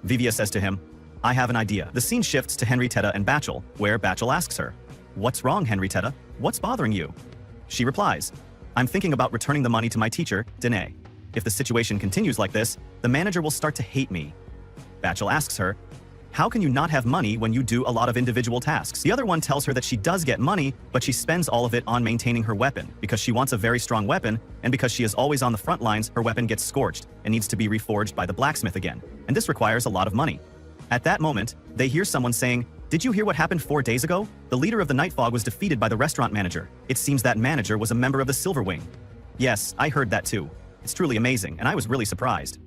Vivia says to him, "I have an idea." The scene shifts to Henrietta and Bachel, where Bachel asks her, "What's wrong, Henrietta? What's bothering you?" She replies, "I'm thinking about returning the money to my teacher, Danae. If the situation continues like this, the manager will start to hate me." Bachel asks her, "How can you not have money when you do a lot of individual tasks?" The other one tells her that she does get money, but she spends all of it on maintaining her weapon because she wants a very strong weapon, and because she is always on the front lines, her weapon gets scorched and needs to be reforged by the blacksmith again, and this requires a lot of money. At that moment, they hear someone saying, "Did you hear what happened 4 days ago? The leader of the Night Fog was defeated by the restaurant manager. It seems that manager was a member of the Silver Wing." Yes, I heard that too. It's truly amazing, and I was really surprised.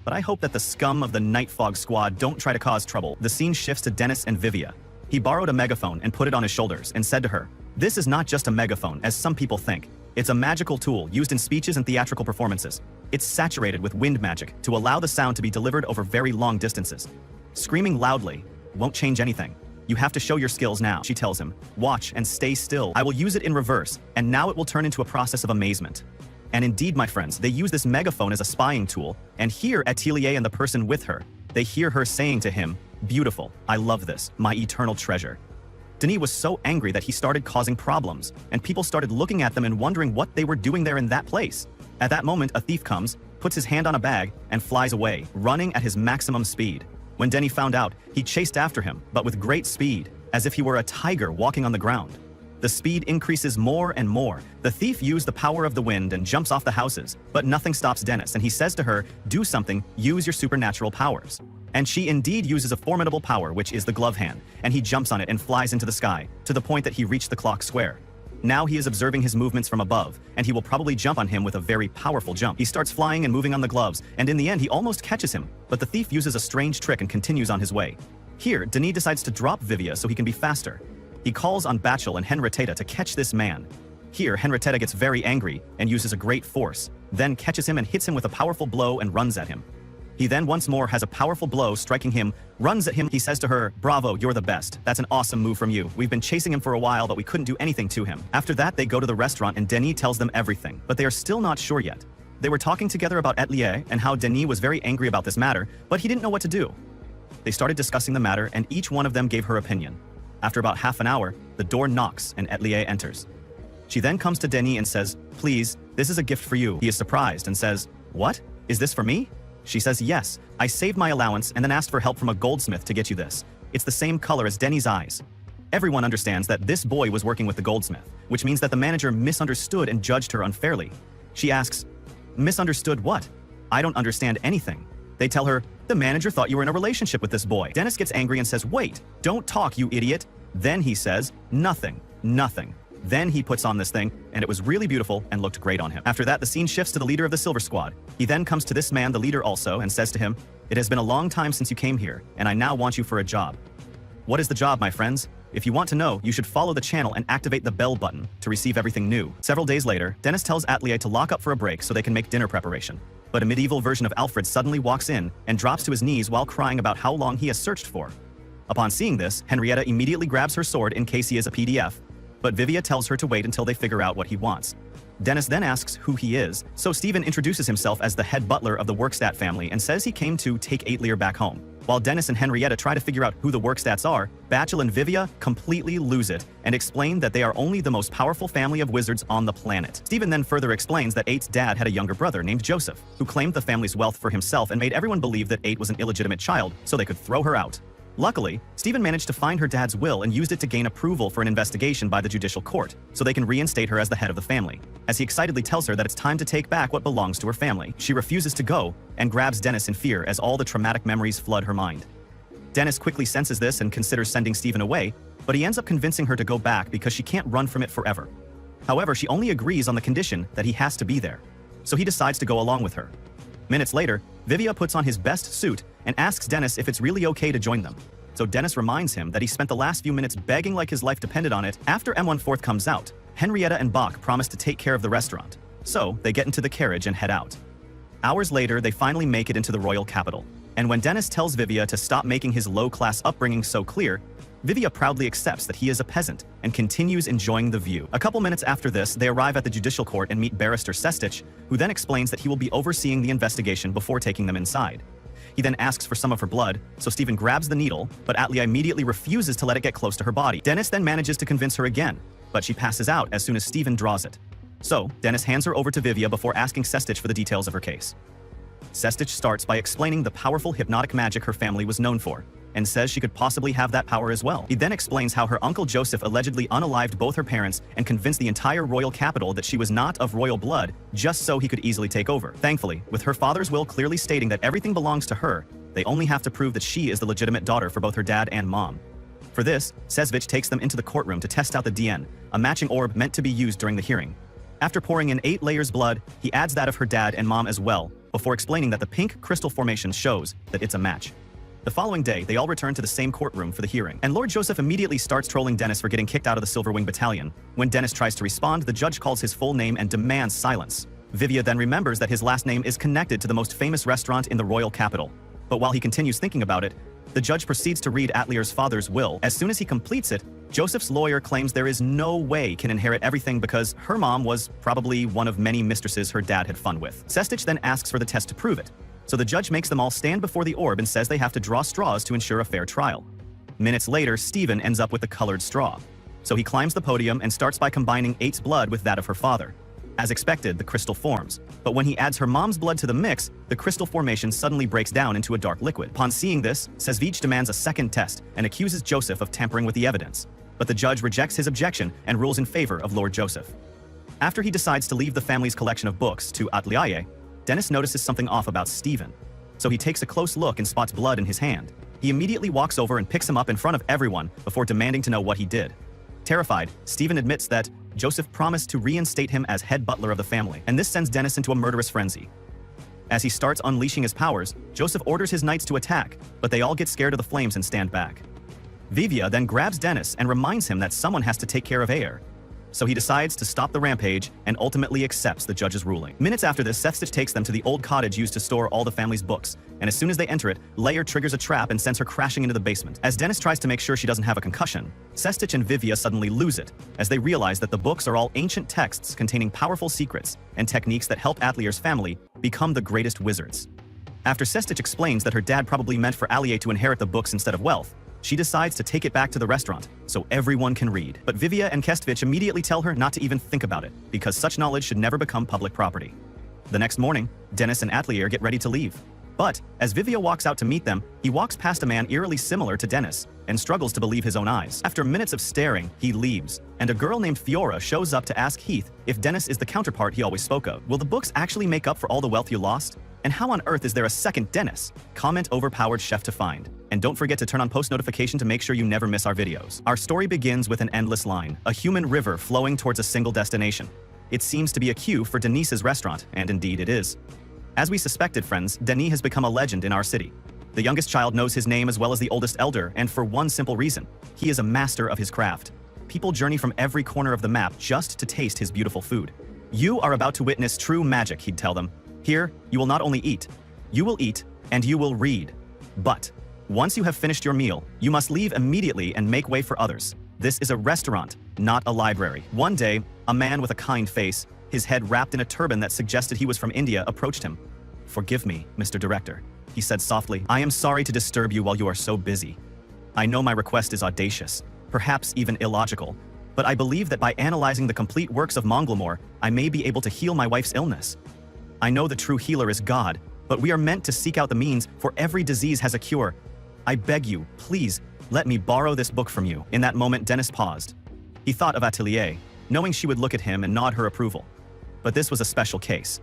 But I hope that the scum of the Night Fog squad don't try to cause trouble. The scene shifts to Dennis and Vivia. He borrowed a megaphone and put it on his shoulders and said to her, "This is not just a megaphone, as some people think. It's a magical tool used in speeches and theatrical performances. It's saturated with wind magic to allow the sound to be delivered over very long distances. Screaming loudly won't change anything. You have to show your skills now," she tells him. "Watch and stay still. I will use it in reverse, and now it will turn into a process of amazement." And indeed, my friends, they use this megaphone as a spying tool, and here Atelier and the person with her, they hear her saying to him, "Beautiful, I love this, my eternal treasure." Denis was so angry that he started causing problems, and people started looking at them and wondering what they were doing there in that place. At that moment, a thief comes, puts his hand on a bag, and flies away, running at his maximum speed. When Denis found out, he chased after him, but with great speed, as if he were a tiger walking on the ground. The speed increases more and more. The thief used the power of the wind and jumps off the houses, but nothing stops Dennis, and he says to her, "Do something, use your supernatural powers." And she indeed uses a formidable power, which is the glove hand, and he jumps on it and flies into the sky, to the point that he reached the clock square. Now he is observing his movements from above, and he will probably jump on him with a very powerful jump. He starts flying and moving on the gloves, and in the end he almost catches him, but the thief uses a strange trick and continues on his way. Here, Denis decides to drop Vivia so he can be faster. He calls on Bachel and Henrietta to catch this man. Here, Henrietta gets very angry and uses a great force, then catches him and hits him with a powerful blow and runs at him. He then once more has a powerful blow striking him, runs at him. He says to her, "Bravo, you're the best. That's an awesome move from you. We've been chasing him for a while, but we couldn't do anything to him." After that, they go to the restaurant and Denis tells them everything, but they are still not sure yet. They were talking together about Etlier and how Denis was very angry about this matter, but he didn't know what to do. They started discussing the matter and each one of them gave her opinion. After about half an hour, the door knocks and Etlier enters. She then comes to Denis and says, "Please, this is a gift for you." He is surprised and says, "What? Is this for me?" She says, "Yes, I saved my allowance and then asked for help from a goldsmith to get you this. It's the same color as Denny's eyes. Everyone understands that this boy was working with the goldsmith, which means that the manager misunderstood and judged her unfairly. She asks, "Misunderstood what? I don't understand anything." They tell her, "The manager thought you were in a relationship with this boy." Dennis gets angry and says, "Wait, don't talk, you idiot." Then he says, "Nothing, nothing." Then he puts on this thing, and it was really beautiful and looked great on him. After that, the scene shifts to the leader of the Silver Squad. He then comes to this man, the leader also, and says to him, "It has been a long time since you came here, and I now want you for a job." What is the job, my friends? If you want to know, you should follow the channel and activate the bell button to receive everything new. Several days later, Dennis tells Atelier to lock up for a break so they can make dinner preparation. But a medieval version of Alfred suddenly walks in and drops to his knees while crying about how long he has searched for. Upon seeing this, Henrietta immediately grabs her sword in case he is a PDF, but Vivia tells her to wait until they figure out what he wants. Dennis then asks who he is, so Stephen introduces himself as the head butler of the Workstat family and says he came to take Atelier back home. While Dennis and Henrietta try to figure out who the Workstats are, Bachel and Vivia completely lose it and explain that they are only the most powerful family of wizards on the planet. Stephen then further explains that Eight's dad had a younger brother named Joseph, who claimed the family's wealth for himself and made everyone believe that Eight was an illegitimate child, so they could throw her out. Luckily, Stephen managed to find her dad's will and used it to gain approval for an investigation by the judicial court, so they can reinstate her as the head of the family. As he excitedly tells her that it's time to take back what belongs to her family, she refuses to go and grabs Dennis in fear as all the traumatic memories flood her mind. Dennis quickly senses this and considers sending Stephen away, but he ends up convincing her to go back because she can't run from it forever. However, she only agrees on the condition that he has to be there, so he decides to go along with her. Minutes later, Vivia puts on his best suit and asks Dennis if it's really okay to join them. So Dennis reminds him that he spent the last few minutes begging like his life depended on it. After M14 comes out, Henrietta and Bach promise to take care of the restaurant, so they get into the carriage and head out. Hours later, they finally make it into the royal capital, and when Dennis tells Vivia to stop making his low-class upbringing so clear, Vivia proudly accepts that he is a peasant and continues enjoying the view. A couple minutes after this, they arrive at the judicial court and meet Barrister Sestich, who then explains that he will be overseeing the investigation before taking them inside. He then asks for some of her blood, so Stephen grabs the needle, but Atlia immediately refuses to let it get close to her body. Dennis then manages to convince her again, but she passes out as soon as Stephen draws it. So, Dennis hands her over to Vivia before asking Sestich for the details of her case. Sestich starts by explaining the powerful hypnotic magic her family was known for, and says she could possibly have that power as well. He then explains how her uncle Joseph allegedly unalived both her parents and convinced the entire royal capital that she was not of royal blood just so he could easily take over. Thankfully, with her father's will clearly stating that everything belongs to her, they only have to prove that she is the legitimate daughter for both her dad and mom. For this, Sesvich takes them into the courtroom to test out the DN, a matching orb meant to be used during the hearing. After pouring in 8 layers blood, he adds that of her dad and mom as well, before explaining that the pink crystal formation shows that it's a match. The following day, they all return to the same courtroom for the hearing, and Lord Joseph immediately starts trolling Dennis for getting kicked out of the Silverwing Battalion. When Dennis tries to respond, the judge calls his full name and demands silence. Vivia then remembers that his last name is connected to the most famous restaurant in the royal capital. But while he continues thinking about it, the judge proceeds to read Atlier's father's will. As soon as he completes it, Joseph's lawyer claims there is no way can inherit everything because her mom was probably one of many mistresses her dad had fun with. Sestich then asks for the test to prove it. So the judge makes them all stand before the orb and says they have to draw straws to ensure a fair trial. Minutes later, Stephen ends up with the colored straw. So he climbs the podium and starts by combining 8's blood with that of her father. As expected, the crystal forms, but when he adds her mom's blood to the mix, the crystal formation suddenly breaks down into a dark liquid. Upon seeing this, Sesvich demands a second test and accuses Joseph of tampering with the evidence, but the judge rejects his objection and rules in favor of Lord Joseph. After he decides to leave the family's collection of books to Atelier, Dennis notices something off about Stephen, so he takes a close look and spots blood in his hand. He immediately walks over and picks him up in front of everyone before demanding to know what he did. Terrified, Stephen admits that Joseph promised to reinstate him as head butler of the family, and this sends Dennis into a murderous frenzy. As he starts unleashing his powers, Joseph orders his knights to attack, but they all get scared of the flames and stand back. Vivia then grabs Dennis and reminds him that someone has to take care of Aer. So he decides to stop the rampage and ultimately accepts the judge's ruling. Minutes after this, Sestich takes them to the old cottage used to store all the family's books, and as soon as they enter it, Lair triggers a trap and sends her crashing into the basement. As Dennis tries to make sure she doesn't have a concussion, Sestich and Vivia suddenly lose it, as they realize that the books are all ancient texts containing powerful secrets and techniques that help Atlier's family become the greatest wizards. After Sestich explains that her dad probably meant for Allier to inherit the books instead of wealth, she decides to take it back to the restaurant so everyone can read. But Vivia and Kestvich immediately tell her not to even think about it, because such knowledge should never become public property. The next morning, Dennis and Atelier get ready to leave. But as Vivio walks out to meet them, he walks past a man eerily similar to Dennis and struggles to believe his own eyes. After minutes of staring, he leaves, and a girl named Fiora shows up to ask Heath if Dennis is the counterpart he always spoke of. Will the books actually make up for all the wealth you lost? And how on earth is there a second Dennis? Comment overpowered chef to find. And don't forget to turn on post notification to make sure you never miss our videos. Our story begins with an endless line, a human river flowing towards a single destination. It seems to be a cue for Denise's restaurant, and indeed it is. As we suspected, friends, Denis has become a legend in our city. The youngest child knows his name as well as the oldest elder, and for one simple reason. He is a master of his craft. People journey from every corner of the map just to taste his beautiful food. You are about to witness true magic, he'd tell them. Here, you will not only eat, you will eat, and you will read. But once you have finished your meal, you must leave immediately and make way for others. This is a restaurant, not a library. One day, a man with a kind face, his head wrapped in a turban that suggested he was from India, approached him. "Forgive me, Mr. Director," he said softly. "I am sorry to disturb you while you are so busy. I know my request is audacious, perhaps even illogical, but I believe that by analyzing the complete works of Monglemore, I may be able to heal my wife's illness. I know the true healer is God, but we are meant to seek out the means, for every disease has a cure. I beg you, please, let me borrow this book from you." In that moment, Dennis paused. He thought of Atelier, knowing she would look at him and nod her approval. But this was a special case.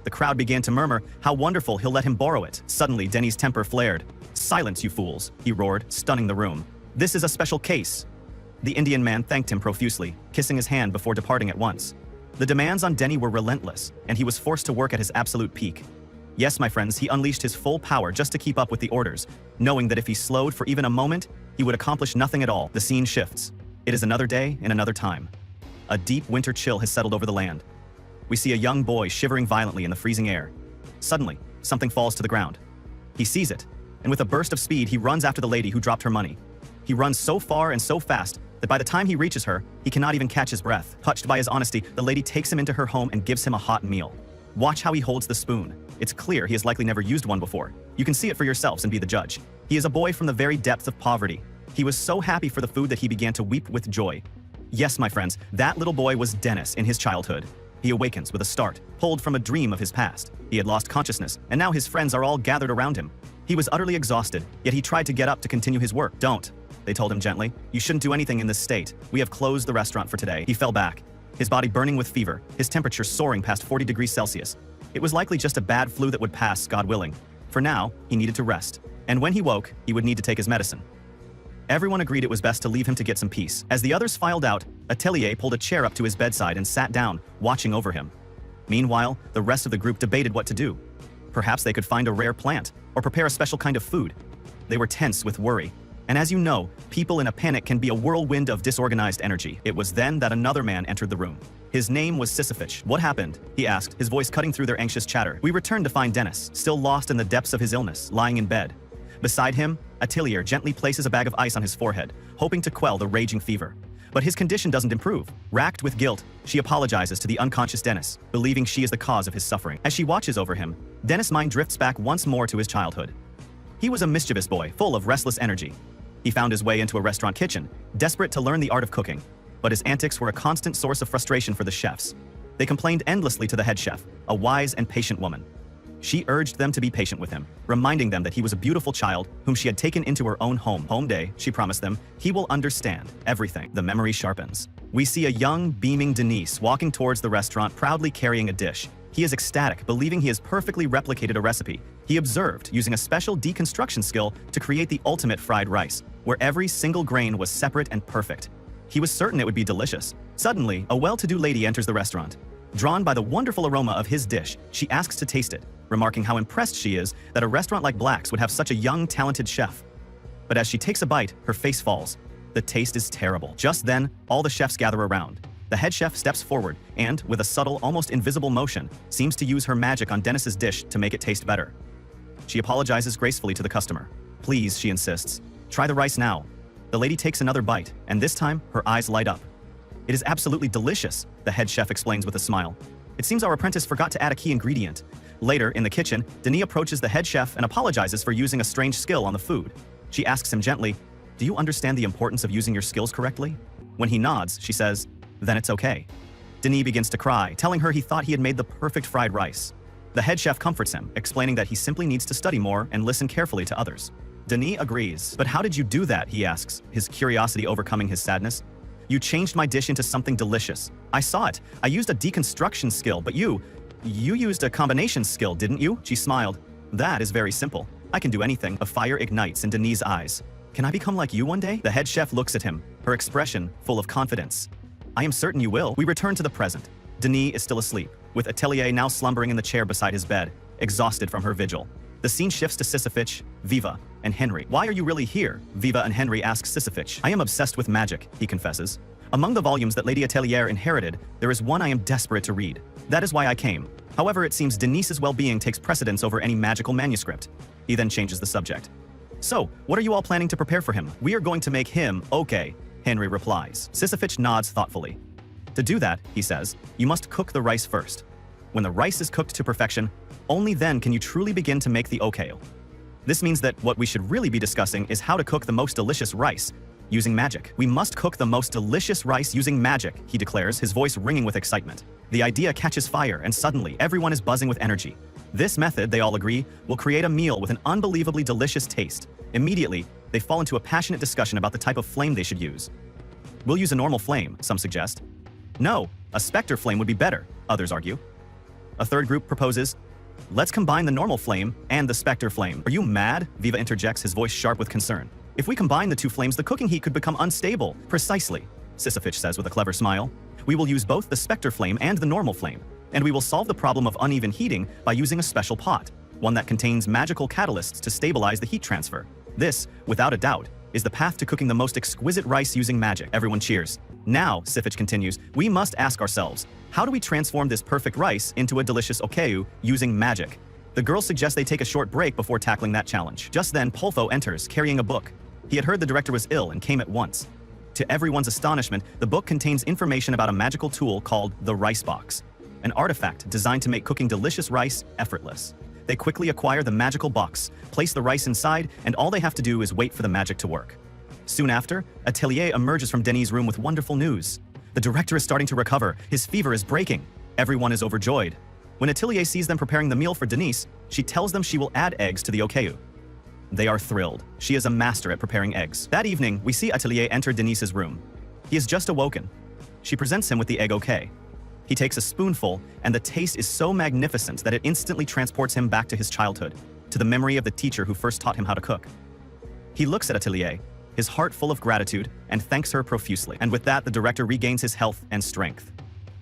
The crowd began to murmur, "How wonderful, he'll let him borrow it." Suddenly, Denny's temper flared. "Silence, you fools," he roared, stunning the room. "This is a special case." The Indian man thanked him profusely, kissing his hand before departing at once. The demands on Denny were relentless, and he was forced to work at his absolute peak. Yes, my friends, he unleashed his full power just to keep up with the orders, knowing that if he slowed for even a moment, he would accomplish nothing at all. The scene shifts. It is another day and another time. A deep winter chill has settled over the land. We see a young boy shivering violently in the freezing air. Suddenly, something falls to the ground. He sees it, and with a burst of speed, he runs after the lady who dropped her money. He runs so far and so fast that by the time he reaches her, he cannot even catch his breath. Touched by his honesty, the lady takes him into her home and gives him a hot meal. Watch how he holds the spoon. It's clear he has likely never used one before. You can see it for yourselves and be the judge. He is a boy from the very depths of poverty. He was so happy for the food that he began to weep with joy. Yes, my friends, that little boy was Dennis in his childhood. He awakens with a start, pulled from a dream of his past. He had lost consciousness, and now his friends are all gathered around him. He was utterly exhausted, yet he tried to get up to continue his work. "Don't," they told him gently. "You shouldn't do anything in this state. We have closed the restaurant for today." He fell back, his body burning with fever, his temperature soaring past 40 degrees Celsius. It was likely just a bad flu that would pass, God willing. For now, he needed to rest. And when he woke, he would need to take his medicine. Everyone agreed it was best to leave him to get some peace. As the others filed out, Atelier pulled a chair up to his bedside and sat down, watching over him. Meanwhile, the rest of the group debated what to do. Perhaps they could find a rare plant, or prepare a special kind of food. They were tense with worry. And as you know, people in a panic can be a whirlwind of disorganized energy. It was then that another man entered the room. His name was Sisyphus. "What happened?" he asked, his voice cutting through their anxious chatter. "We returned to find Dennis, still lost in the depths of his illness, lying in bed. Beside him, Atelier gently places a bag of ice on his forehead, hoping to quell the raging fever. But his condition doesn't improve. Racked with guilt, she apologizes to the unconscious Dennis, believing she is the cause of his suffering. As she watches over him, Dennis' mind drifts back once more to his childhood. He was a mischievous boy, full of restless energy. He found his way into a restaurant kitchen, desperate to learn the art of cooking. But his antics were a constant source of frustration for the chefs. They complained endlessly to the head chef, a wise and patient woman. She urged them to be patient with him, reminding them that he was a beautiful child whom she had taken into her own home. Home day, she promised them, he will understand everything. The memory sharpens. We see a young, beaming Denise walking towards the restaurant, proudly carrying a dish. He is ecstatic, believing he has perfectly replicated a recipe he observed using a special deconstruction skill to create the ultimate fried rice, where every single grain was separate and perfect. He was certain it would be delicious. Suddenly, a well-to-do lady enters the restaurant. Drawn by the wonderful aroma of his dish, she asks to taste it, remarking how impressed she is that a restaurant like Black's would have such a young, talented chef. But as she takes a bite, her face falls. The taste is terrible. Just then, all the chefs gather around. The head chef steps forward and, with a subtle, almost invisible motion, seems to use her magic on Dennis's dish to make it taste better. She apologizes gracefully to the customer. "Please," she insists, "try the rice now." The lady takes another bite, and this time, her eyes light up. "It is absolutely delicious," the head chef explains with a smile. "It seems our apprentice forgot to add a key ingredient." Later, in the kitchen, Denis approaches the head chef and apologizes for using a strange skill on the food. She asks him gently, "Do you understand the importance of using your skills correctly?" When he nods, she says, "Then it's okay." Denis begins to cry, telling her he thought he had made the perfect fried rice. The head chef comforts him, explaining that he simply needs to study more and listen carefully to others. Denis agrees. But how did you do that, he asks, his curiosity overcoming his sadness. You changed my dish into something delicious. I saw it. I used a deconstruction skill, but you used a combination skill, didn't you? She smiled. That is very simple. I can do anything. A fire ignites in Denis' eyes. Can I become like you one day? The head chef looks at him, her expression full of confidence. I am certain you will. We return to the present. Denis is still asleep, with Atelier now slumbering in the chair beside his bed, exhausted from her vigil. The scene shifts to Sisyphich, Viva, and Henry. Why are you really here? Viva and Henry ask Sisyphich. I am obsessed with magic, he confesses. Among the volumes that Lady Atelier inherited, there is one I am desperate to read. That is why I came. However, it seems Denis's well-being takes precedence over any magical manuscript. He then changes the subject. So, what are you all planning to prepare for him? We are going to make him okay, Henry replies. Sisyphich nods thoughtfully. To do that, he says, you must cook the rice first. When the rice is cooked to perfection, only then can you truly begin to make the okayo. This means that what we should really be discussing is how to cook the most delicious rice, using magic. We must cook the most delicious rice using magic, he declares, his voice ringing with excitement. The idea catches fire, and suddenly everyone is buzzing with energy. This method, they all agree, will create a meal with an unbelievably delicious taste. Immediately, they fall into a passionate discussion about the type of flame they should use. We'll use a normal flame, some suggest. No, a specter flame would be better, others argue. A third group proposes, let's combine the normal flame and the specter flame. Are you mad? Viva interjects, his voice sharp with concern. If we combine the two flames, the cooking heat could become unstable. Precisely, Sisyphich says with a clever smile. We will use both the specter flame and the normal flame, and we will solve the problem of uneven heating by using a special pot, one that contains magical catalysts to stabilize the heat transfer. This, without a doubt, is the path to cooking the most exquisite rice using magic. Everyone cheers. Now, Sisyphich continues, we must ask ourselves, how do we transform this perfect rice into a delicious okayu using magic? The girls suggest they take a short break before tackling that challenge. Just then, Polfo enters, carrying a book. He had heard the director was ill and came at once. To everyone's astonishment, the book contains information about a magical tool called the Rice Box, an artifact designed to make cooking delicious rice effortless. They quickly acquire the magical box, place the rice inside, and all they have to do is wait for the magic to work. Soon after, Atelier emerges from Denis' room with wonderful news. The director is starting to recover. His fever is breaking. Everyone is overjoyed. When Atelier sees them preparing the meal for Denis, she tells them she will add eggs to the okayu. They are thrilled. She is a master at preparing eggs. That evening, we see Atelier enter Denis's room. He has just awoken. She presents him with the egg okay. He takes a spoonful, and the taste is so magnificent that it instantly transports him back to his childhood, to the memory of the teacher who first taught him how to cook. He looks at Atelier, his heart full of gratitude, and thanks her profusely. And with that, the director regains his health and strength.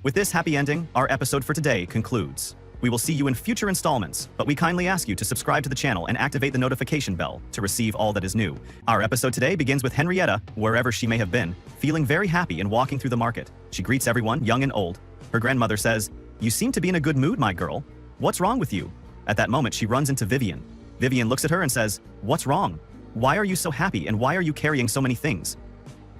With this happy ending, our episode for today concludes. We will see you in future installments, but we kindly ask you to subscribe to the channel and activate the notification bell to receive all that is new. Our episode today begins with Henrietta, wherever she may have been, feeling very happy and walking through the market. She greets everyone, young and old. Her grandmother says, "You seem to be in a good mood, my girl. What's wrong with you?" At that moment, she runs into Vivian. Vivian looks at her and says, "What's wrong? Why are you so happy and why are you carrying so many things?"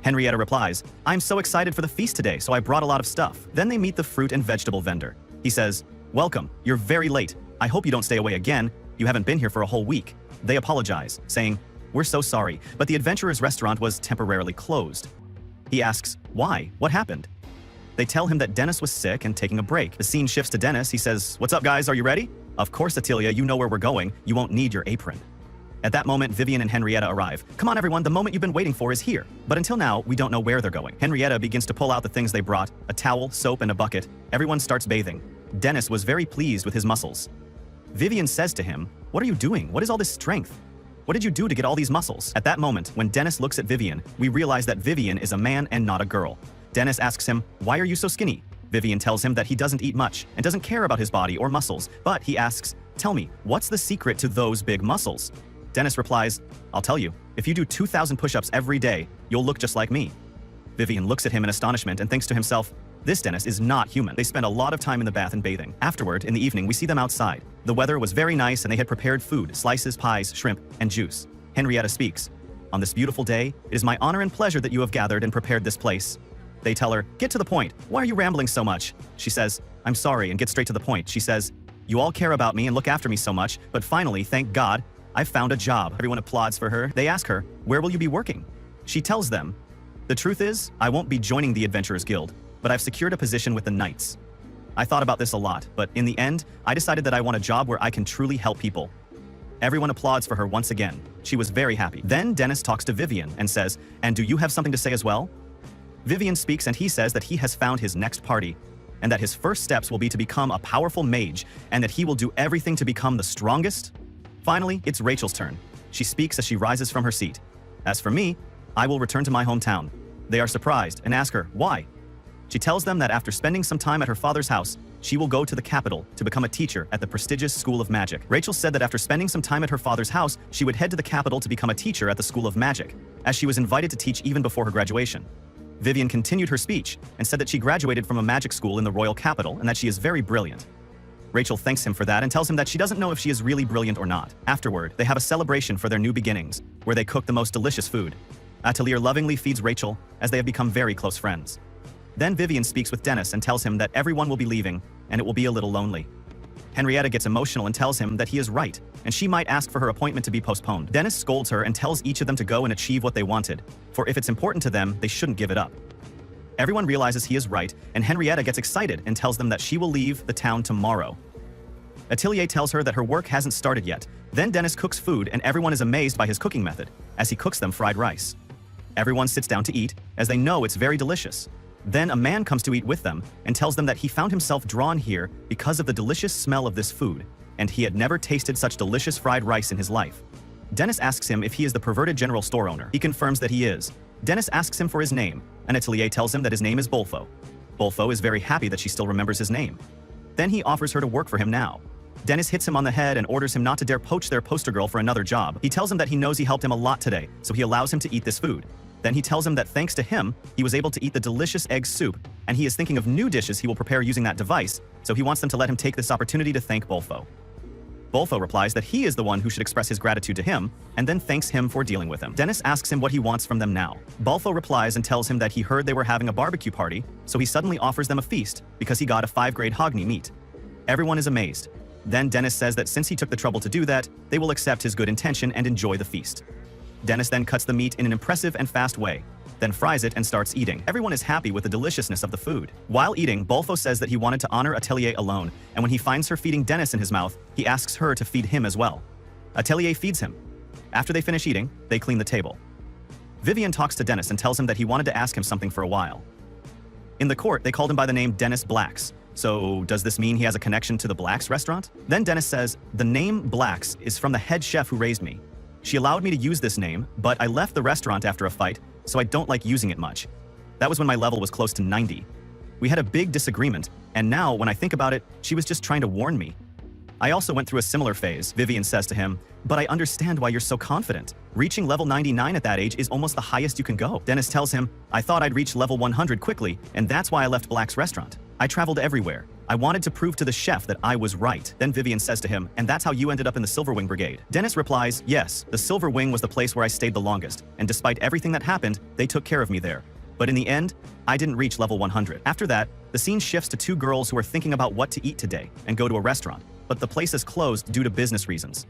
Henrietta replies, "I'm so excited for the feast today, so I brought a lot of stuff." Then they meet the fruit and vegetable vendor. He says, "Welcome, you're very late. I hope you don't stay away again. You haven't been here for a whole week." They apologize, saying, "We're so sorry, but the Adventurer's restaurant was temporarily closed." He asks, "Why? What happened?" They tell him that Dennis was sick and taking a break. The scene shifts to Dennis. He says, "What's up, guys? Are you ready?" "Of course, Atelier, you know where we're going. You won't need your apron." At that moment, Vivian and Henrietta arrive. "Come on, everyone, the moment you've been waiting for is here." But until now, we don't know where they're going. Henrietta begins to pull out the things they brought, a towel, soap, and a bucket. Everyone starts bathing. Dennis was very pleased with his muscles. Vivian says to him, "What are you doing? What is all this strength? What did you do to get all these muscles?" At that moment, when Dennis looks at Vivian, we realize that Vivian is a man and not a girl. Dennis asks him, "Why are you so skinny?" Vivian tells him that he doesn't eat much and doesn't care about his body or muscles, but he asks, "Tell me, what's the secret to those big muscles?" Dennis replies, "I'll tell you. If you do 2,000 push-ups every day, you'll look just like me." Vivian looks at him in astonishment and thinks to himself, "This Dennis is not human." They spend a lot of time in the bath and bathing. Afterward, in the evening, we see them outside. The weather was very nice and they had prepared food, slices, pies, shrimp, and juice. Henrietta speaks, "On this beautiful day, it is my honor and pleasure that you have gathered and prepared this place." They tell her, "Get to the point. Why are you rambling so much?" She says, "I'm sorry," and gets straight to the point. She says, "You all care about me and look after me so much, but finally, thank God, I've found a job." Everyone applauds for her. They ask her, "Where will you be working?" She tells them, "The truth is, I won't be joining the Adventurers Guild, but I've secured a position with the Knights. I thought about this a lot, but in the end, I decided that I want a job where I can truly help people. Everyone applauds for her once again. She was very happy. Then Dennis talks to Vivian and says, "And do you have something to say as well?" Vivian speaks and he says that he has found his next party, and that his first steps will be to become a powerful mage, and that he will do everything to become the strongest. Finally, it's Rachel's turn. She speaks as she rises from her seat. "As for me, I will return to my hometown." They are surprised and ask her, why? She tells them that after spending some time at her father's house, she will go to the capital to become a teacher at the prestigious School of Magic. Rachel said that after spending some time at her father's house, she would head to the capital to become a teacher at the School of Magic, as she was invited to teach even before her graduation. Vivian continued her speech and said that she graduated from a magic school in the royal capital and that she is very brilliant. Rachel thanks him for that and tells him that she doesn't know if she is really brilliant or not. Afterward, they have a celebration for their new beginnings, where they cook the most delicious food. Atelier lovingly feeds Rachel, as they have become very close friends. Then Vivian speaks with Dennis and tells him that everyone will be leaving, and it will be a little lonely. Henrietta gets emotional and tells him that he is right, and she might ask for her appointment to be postponed. Dennis scolds her and tells each of them to go and achieve what they wanted, for if it's important to them, they shouldn't give it up. Everyone realizes he is right, and Henrietta gets excited and tells them that she will leave the town tomorrow. Atelier tells her that her work hasn't started yet. Then Dennis cooks food and everyone is amazed by his cooking method, as he cooks them fried rice. Everyone sits down to eat, as they know it's very delicious. Then a man comes to eat with them and tells them that he found himself drawn here because of the delicious smell of this food, and he had never tasted such delicious fried rice in his life. Dennis asks him if he is the perverted general store owner. He confirms that he is. Dennis asks him for his name, and Atelier tells him that his name is Bolfo. Bolfo is very happy that she still remembers his name. Then he offers her to work for him now. Dennis hits him on the head and orders him not to dare poach their poster girl for another job. He tells him that he knows he helped him a lot today, so he allows him to eat this food. Then he tells him that thanks to him, he was able to eat the delicious egg soup, and he is thinking of new dishes he will prepare using that device, so he wants them to let him take this opportunity to thank Bolfo. Bolfo replies that he is the one who should express his gratitude to him, and then thanks him for dealing with him. Dennis asks him what he wants from them now. Bolfo replies and tells him that he heard they were having a barbecue party, so he suddenly offers them a feast because he got a 5-grade Hogni meat. Everyone is amazed. Then Dennis says that since he took the trouble to do that, they will accept his good intention and enjoy the feast. Dennis then cuts the meat in an impressive and fast way, then fries it and starts eating. Everyone is happy with the deliciousness of the food. While eating, Bolfo says that he wanted to honor Atelier alone, and when he finds her feeding Dennis in his mouth, he asks her to feed him as well. Atelier feeds him. After they finish eating, they clean the table. Vivian talks to Dennis and tells him that he wanted to ask him something for a while. In the court, they called him by the name Dennis Blacks. So does this mean he has a connection to the Blacks restaurant? Then Dennis says, the name Blacks is from the head chef who raised me. She allowed me to use this name, but I left the restaurant after a fight, so I don't like using it much. That was when my level was close to 90. We had a big disagreement, and now, when I think about it, she was just trying to warn me. I also went through a similar phase, Vivian says to him, but I understand why you're so confident. Reaching level 99 at that age is almost the highest you can go. Dennis tells him, I thought I'd reach level 100 quickly, and that's why I left Black's restaurant. I traveled everywhere. I wanted to prove to the chef that I was right. Then Vivian says to him, and that's how you ended up in the Silverwing Brigade. Dennis replies, yes, the Silverwing was the place where I stayed the longest, and despite everything that happened, they took care of me there. But in the end, I didn't reach level 100. After that, the scene shifts to 2 girls who are thinking about what to eat today and go to a restaurant, but the place is closed due to business reasons.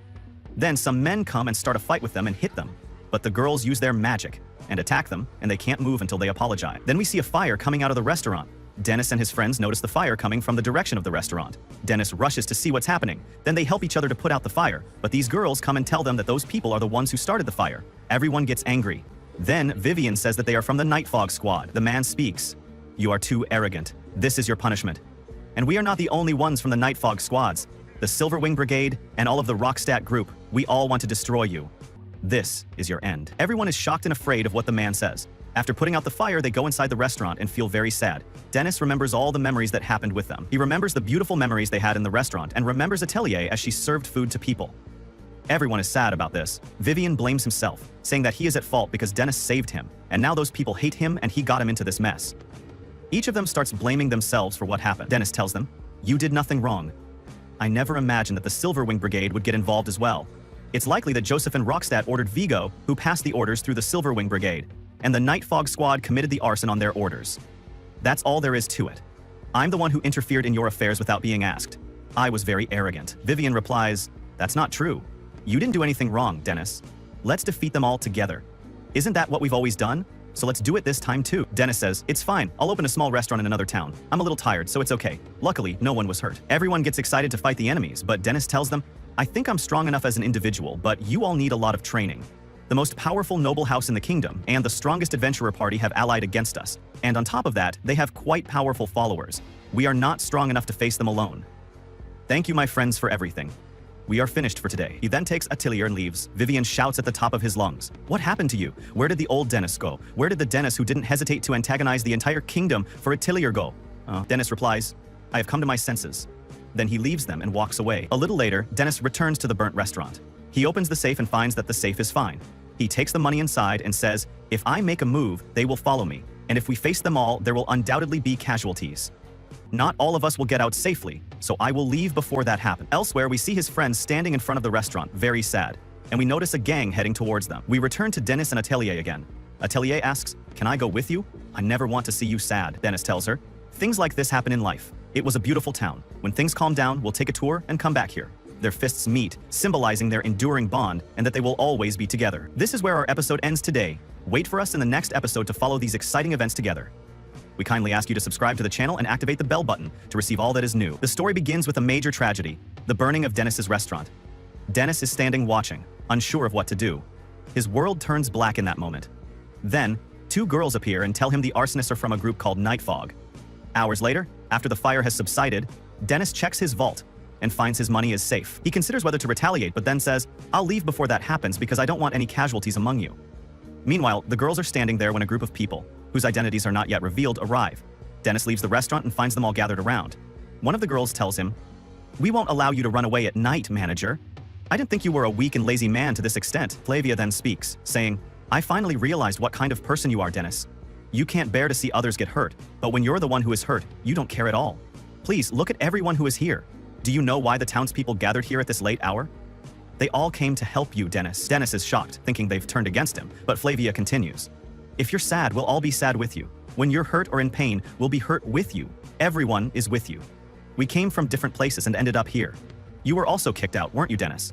Then some men come and start a fight with them and hit them, but the girls use their magic and attack them, and they can't move until they apologize. Then we see a fire coming out of the restaurant. Dennis and his friends notice the fire coming from the direction of the restaurant. Dennis rushes to see what's happening. Then they help each other to put out the fire, but these girls come and tell them that those people are the ones who started the fire. Everyone gets angry. Then Vivian says that they are from the Nightfog Squad. The man speaks. You are too arrogant. This is your punishment. And we are not the only ones from the Nightfog Squads. The Silverwing Brigade and all of the Rockstat group, we all want to destroy you. This is your end. Everyone is shocked and afraid of what the man says. After putting out the fire, they go inside the restaurant and feel very sad. Dennis remembers all the memories that happened with them. He remembers the beautiful memories they had in the restaurant and remembers Atelier as she served food to people. Everyone is sad about this. Vivian blames himself, saying that he is at fault because Dennis saved him, and now those people hate him and he got him into this mess. Each of them starts blaming themselves for what happened. Dennis tells them, you did nothing wrong. I never imagined that the Silverwing Brigade would get involved as well. It's likely that Joseph and Rockstat ordered Vigo, who passed the orders through the Silverwing Brigade, and the Nightfog Squad committed the arson on their orders. That's all there is to it. I'm the one who interfered in your affairs without being asked. I was very arrogant. Vivian replies, that's not true. You didn't do anything wrong, Dennis. Let's defeat them all together. Isn't that what we've always done? so let's do it this time too. Dennis says, it's fine, I'll open a small restaurant in another town. I'm a little tired, so it's okay. Luckily, no one was hurt. Everyone gets excited to fight the enemies, but Dennis tells them, I think I'm strong enough as an individual, but you all need a lot of training. The most powerful noble house in the kingdom and the strongest adventurer party have allied against us. And on top of that, they have quite powerful followers. We are not strong enough to face them alone. Thank you, my friends, for everything. We are finished for today. He then takes Atelier and leaves. Vivian shouts at the top of his lungs. What happened to you? Where did the old Dennis go? Where did the Dennis who didn't hesitate to antagonize the entire kingdom for Atelier go? Dennis replies, I have come to my senses. Then he leaves them and walks away. A little later, Dennis returns to the burnt restaurant. He opens the safe and finds that the safe is fine. He takes the money inside and says, if I make a move, they will follow me. And if we face them all, there will undoubtedly be casualties. Not all of us will get out safely, so I will leave before that happens. Elsewhere, we see his friends standing in front of the restaurant, very sad, and we notice a gang heading towards them. We return to Dennis and Atelier again. Atelier asks, can I go with you? I never want to see you sad, Dennis tells her. Things like this happen in life. It was a beautiful town. When things calm down, we'll take a tour and come back here. Their fists meet, symbolizing their enduring bond and that they will always be together. This is where our episode ends today. Wait for us in the next episode to follow these exciting events together. We kindly ask you to subscribe to the channel and activate the bell button to receive all that is new. The story begins with a major tragedy, the burning of Dennis's restaurant. Dennis is standing watching, unsure of what to do. His world turns black in that moment. Then, two girls appear and tell him the arsonists are from a group called Night Fog. Hours later, after the fire has subsided, Dennis checks his vault and finds his money is safe. He considers whether to retaliate, but then says, I'll leave before that happens because I don't want any casualties among you. Meanwhile, the girls are standing there when a group of people, whose identities are not yet revealed, arrive. Dennis leaves the restaurant and finds them all gathered around. One of the girls tells him, we won't allow you to run away at night, manager. I didn't think you were a weak and lazy man to this extent. Flavia then speaks, saying, I finally realized what kind of person you are, Dennis. You can't bear to see others get hurt, but when you're the one who is hurt, you don't care at all. Please, look at everyone who is here. Do you know why the townspeople gathered here at this late hour? They all came to help you, Dennis. Dennis is shocked, thinking they've turned against him, but Flavia continues. If you're sad, we'll all be sad with you. When you're hurt or in pain, we'll be hurt with you. Everyone is with you. We came from different places and ended up here. You were also kicked out, weren't you, Dennis?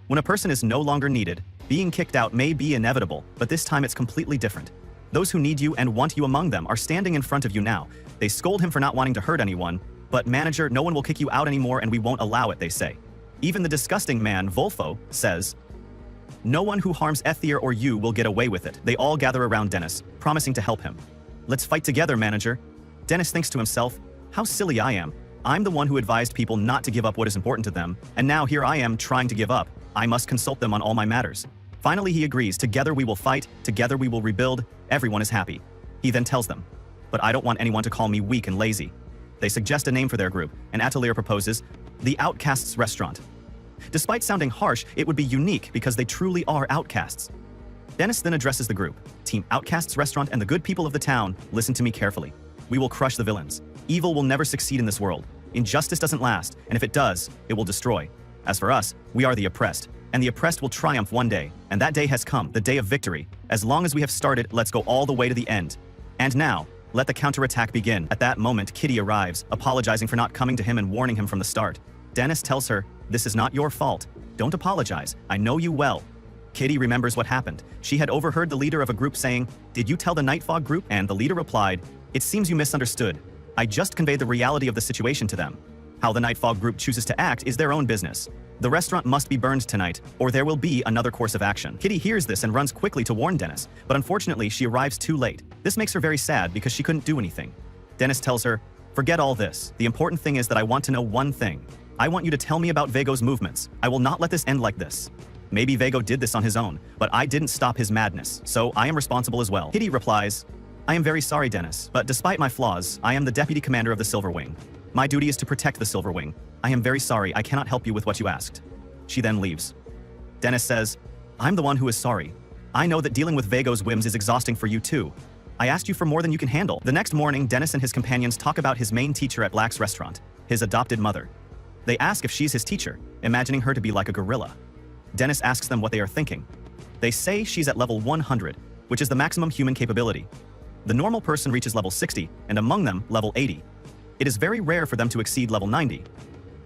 When a person is no longer needed, being kicked out may be inevitable, but this time it's completely different. Those who need you and want you among them are standing in front of you now. They scold him for not wanting to hurt anyone, but manager, no one will kick you out anymore and we won't allow it, they say. Even the disgusting man, Volfo, says, no one who harms Ethier or you will get away with it. They all gather around Dennis, promising to help him. Let's fight together, manager. Dennis thinks to himself, how silly I am. I'm the one who advised people not to give up what is important to them, and now here I am trying to give up. I must consult them on all my matters. Finally, he agrees, together we will fight, together we will rebuild, everyone is happy. He then tells them, but I don't want anyone to call me weak and lazy. They suggest a name for their group, and Atelier proposes, the Outcasts Restaurant. Despite sounding harsh, it would be unique because they truly are outcasts. Dennis then addresses the group. Team Outcasts Restaurant and the good people of the town, listen to me carefully. We will crush the villains. Evil will never succeed in this world. Injustice doesn't last, and if it does, it will destroy. As for us, we are the oppressed, and the oppressed will triumph one day, and that day has come, the day of victory. As long as we have started, let's go all the way to the end. And now, let the counterattack begin. At that moment, Kitty arrives, apologizing for not coming to him and warning him from the start. Dennis tells her, this is not your fault. Don't apologize. I know you well. Kitty remembers what happened. She had overheard the leader of a group saying, did you tell the Night Fog group? And the leader replied, it seems you misunderstood. I just conveyed the reality of the situation to them. How the Night Fog group chooses to act is their own business. The restaurant must be burned tonight, or there will be another course of action. Kitty hears this and runs quickly to warn Dennis, but unfortunately she arrives too late. This makes her very sad because she couldn't do anything. Dennis tells her, forget all this. The important thing is that I want to know one thing. I want you to tell me about Vago's movements. I will not let this end like this. Maybe Vago did this on his own, but I didn't stop his madness, so I am responsible as well. Kitty replies, I am very sorry, Dennis, but despite my flaws, I am the deputy commander of the Silver Wing. My duty is to protect the Silver Wing. I am very sorry, I cannot help you with what you asked. She then leaves. Dennis says, I'm the one who is sorry. I know that dealing with Vago's whims is exhausting for you too. I asked you for more than you can handle. The next morning, Dennis and his companions talk about his main teacher at Black's restaurant, his adopted mother. They ask if she's his teacher, imagining her to be like a gorilla. Dennis asks them what they are thinking. They say she's at level 100, which is the maximum human capability. The normal person reaches level 60, and among them, level 80. It is very rare for them to exceed level 90.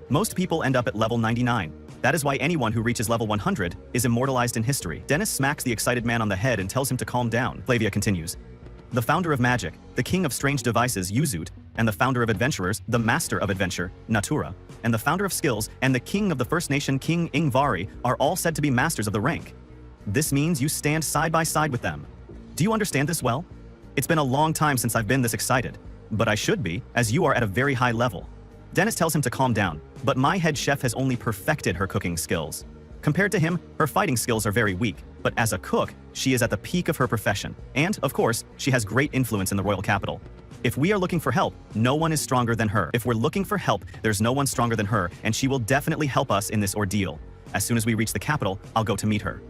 Most people end up at level 99. That is why anyone who reaches level 100 is immortalized in history. Dennis smacks the excited man on the head and tells him to calm down. Flavia continues. The founder of magic, the king of strange devices, Yuzut, and the founder of adventurers, the master of adventure, Natura, and the founder of skills, and the king of the First Nation, King Ingvari, are all said to be masters of the rank. This means you stand side by side with them. Do you understand this well? It's been a long time since I've been this excited, but I should be, as you are at a very high level. Dennis tells him to calm down, but my head chef has only perfected her cooking skills. Compared to him, her fighting skills are very weak, but as a cook, she is at the peak of her profession. And, of course, she has great influence in the royal capital. If we are looking for help, no one is stronger than her. If we're looking for help, there's no one stronger than her, and she will definitely help us in this ordeal. As soon as we reach the capital, I'll go to meet her.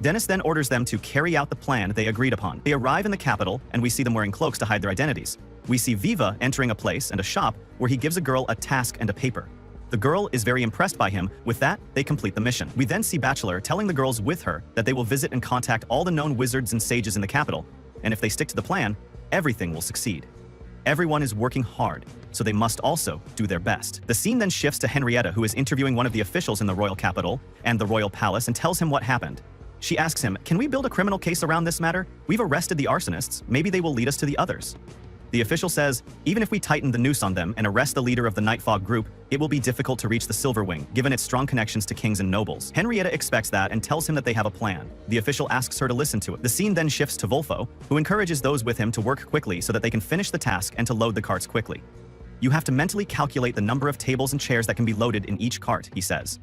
Dennis then orders them to carry out the plan they agreed upon. They arrive in the capital, and we see them wearing cloaks to hide their identities. We see Viva entering a place and a shop where he gives a girl a task and a paper. The girl is very impressed by him. With that, they complete the mission. We then see Bachelor telling the girls with her that they will visit and contact all the known wizards and sages in the capital, and if they stick to the plan, everything will succeed. Everyone is working hard, so they must also do their best. The scene then shifts to Henrietta, who is interviewing one of the officials in the royal capital and the royal palace, and tells him what happened. She asks him, "Can we build a criminal case around this matter? We've arrested the arsonists. Maybe they will lead us to the others." The official says, even if we tighten the noose on them and arrest the leader of the Nightfog group, it will be difficult to reach the Silverwing, given its strong connections to kings and nobles. Henrietta expects that and tells him that they have a plan. The official asks her to listen to it. The scene then shifts to Volfo, who encourages those with him to work quickly so that they can finish the task and to load the carts quickly. "You have to mentally calculate the number of tables and chairs that can be loaded in each cart," he says.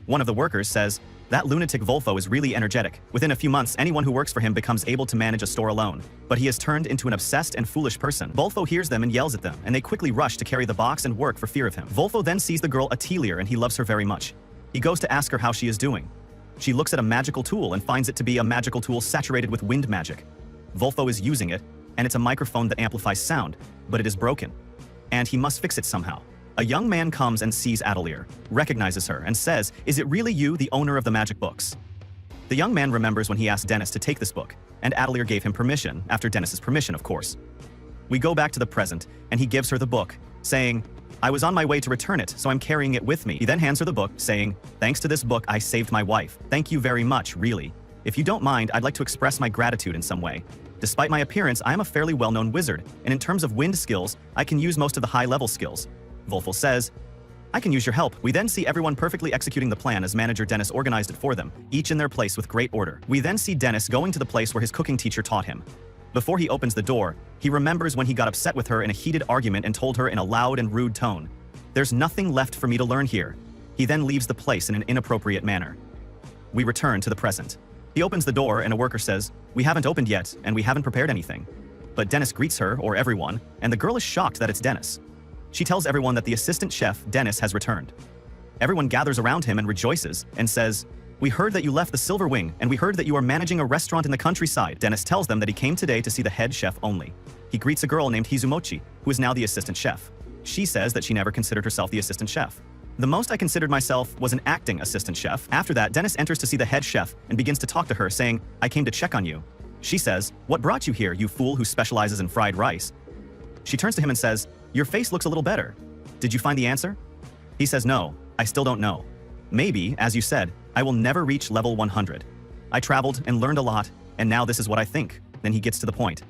One of the workers says, "That lunatic Volfo is really energetic. Within a few months, anyone who works for him becomes able to manage a store alone. But he has turned into an obsessed and foolish person." Volfo hears them and yells at them, and they quickly rush to carry the box and work for fear of him. Volfo then sees the girl Atelier, and he loves her very much. He goes to ask her how she is doing. She looks at a magical tool and finds it to be a magical tool saturated with wind magic. Volfo is using it, and it's a microphone that amplifies sound, but it is broken, and he must fix it somehow. A young man comes and sees Atelier, recognizes her, and says, "Is it really you, the owner of the magic books?" The young man remembers when he asked Dennis to take this book, and Atelier gave him permission, after Dennis's permission, of course. We go back to the present, and he gives her the book, saying, "I was on my way to return it, so I'm carrying it with me." He then hands her the book, saying, "Thanks to this book, I saved my wife. Thank you very much, really. If you don't mind, I'd like to express my gratitude in some way. Despite my appearance, I am a fairly well-known wizard, and in terms of wind skills, I can use most of the high-level skills." Volfo says, "I can use your help." We then see everyone perfectly executing the plan as manager Dennis organized it for them, each in their place with great order. We then see Dennis going to the place where his cooking teacher taught him. Before he opens the door, he remembers when he got upset with her in a heated argument and told her in a loud and rude tone, "There's nothing left for me to learn here." He then leaves the place in an inappropriate manner. We return to the present. He opens the door and a worker says, "We haven't opened yet, and we haven't prepared anything." But Dennis greets her, or everyone, and the girl is shocked that it's Dennis. She tells everyone that the assistant chef, Dennis, has returned. Everyone gathers around him and rejoices, and says, "We heard that you left the Silverwing, and we heard that you are managing a restaurant in the countryside." Dennis tells them that he came today to see the head chef only. He greets a girl named Hizumochi, who is now the assistant chef. She says that she never considered herself the assistant chef. "The most I considered myself was an acting assistant chef." After that, Dennis enters to see the head chef and begins to talk to her, saying, "I came to check on you." She says, "What brought you here, you fool who specializes in fried rice?" She turns to him and says, "Your face looks a little better. Did you find the answer?" He says, "No, I still don't know. Maybe, as you said, I will never reach level 100. I traveled and learned a lot, and now this is what I think." Then he gets to the point.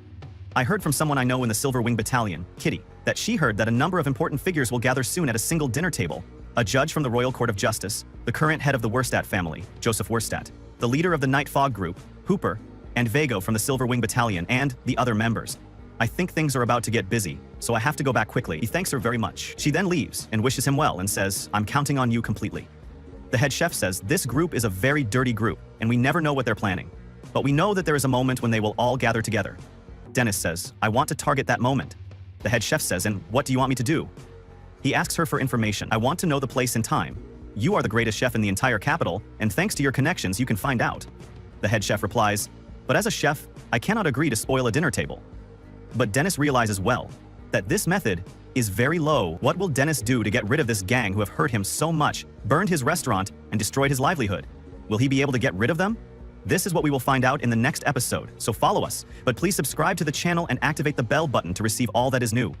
"I heard from someone I know in the Silverwing Battalion, Kitty, that she heard that a number of important figures will gather soon at a single dinner table. A judge from the Royal Court of Justice, the current head of the Worstadt family, Joseph Worstadt, the leader of the Night Fog group, Hooper, and Vago from the Silverwing Battalion, and the other members. I think things are about to get busy, so I have to go back quickly." He thanks her very much. She then leaves and wishes him well and says, "I'm counting on you completely." The head chef says, "This group is a very dirty group, and we never know what they're planning. But we know that there is a moment when they will all gather together." Dennis says, "I want to target that moment." The head chef says, "And what do you want me to do?" He asks her for information. "I want to know the place and time. You are the greatest chef in the entire capital, and thanks to your connections, you can find out." The head chef replies, "But as a chef, I cannot agree to spoil a dinner table." But Dennis realizes well that this method is very low. What will Dennis do to get rid of this gang who have hurt him so much, burned his restaurant, and destroyed his livelihood? Will he be able to get rid of them? This is what we will find out in the next episode, so follow us. But please subscribe to the channel and activate the bell button to receive all that is new.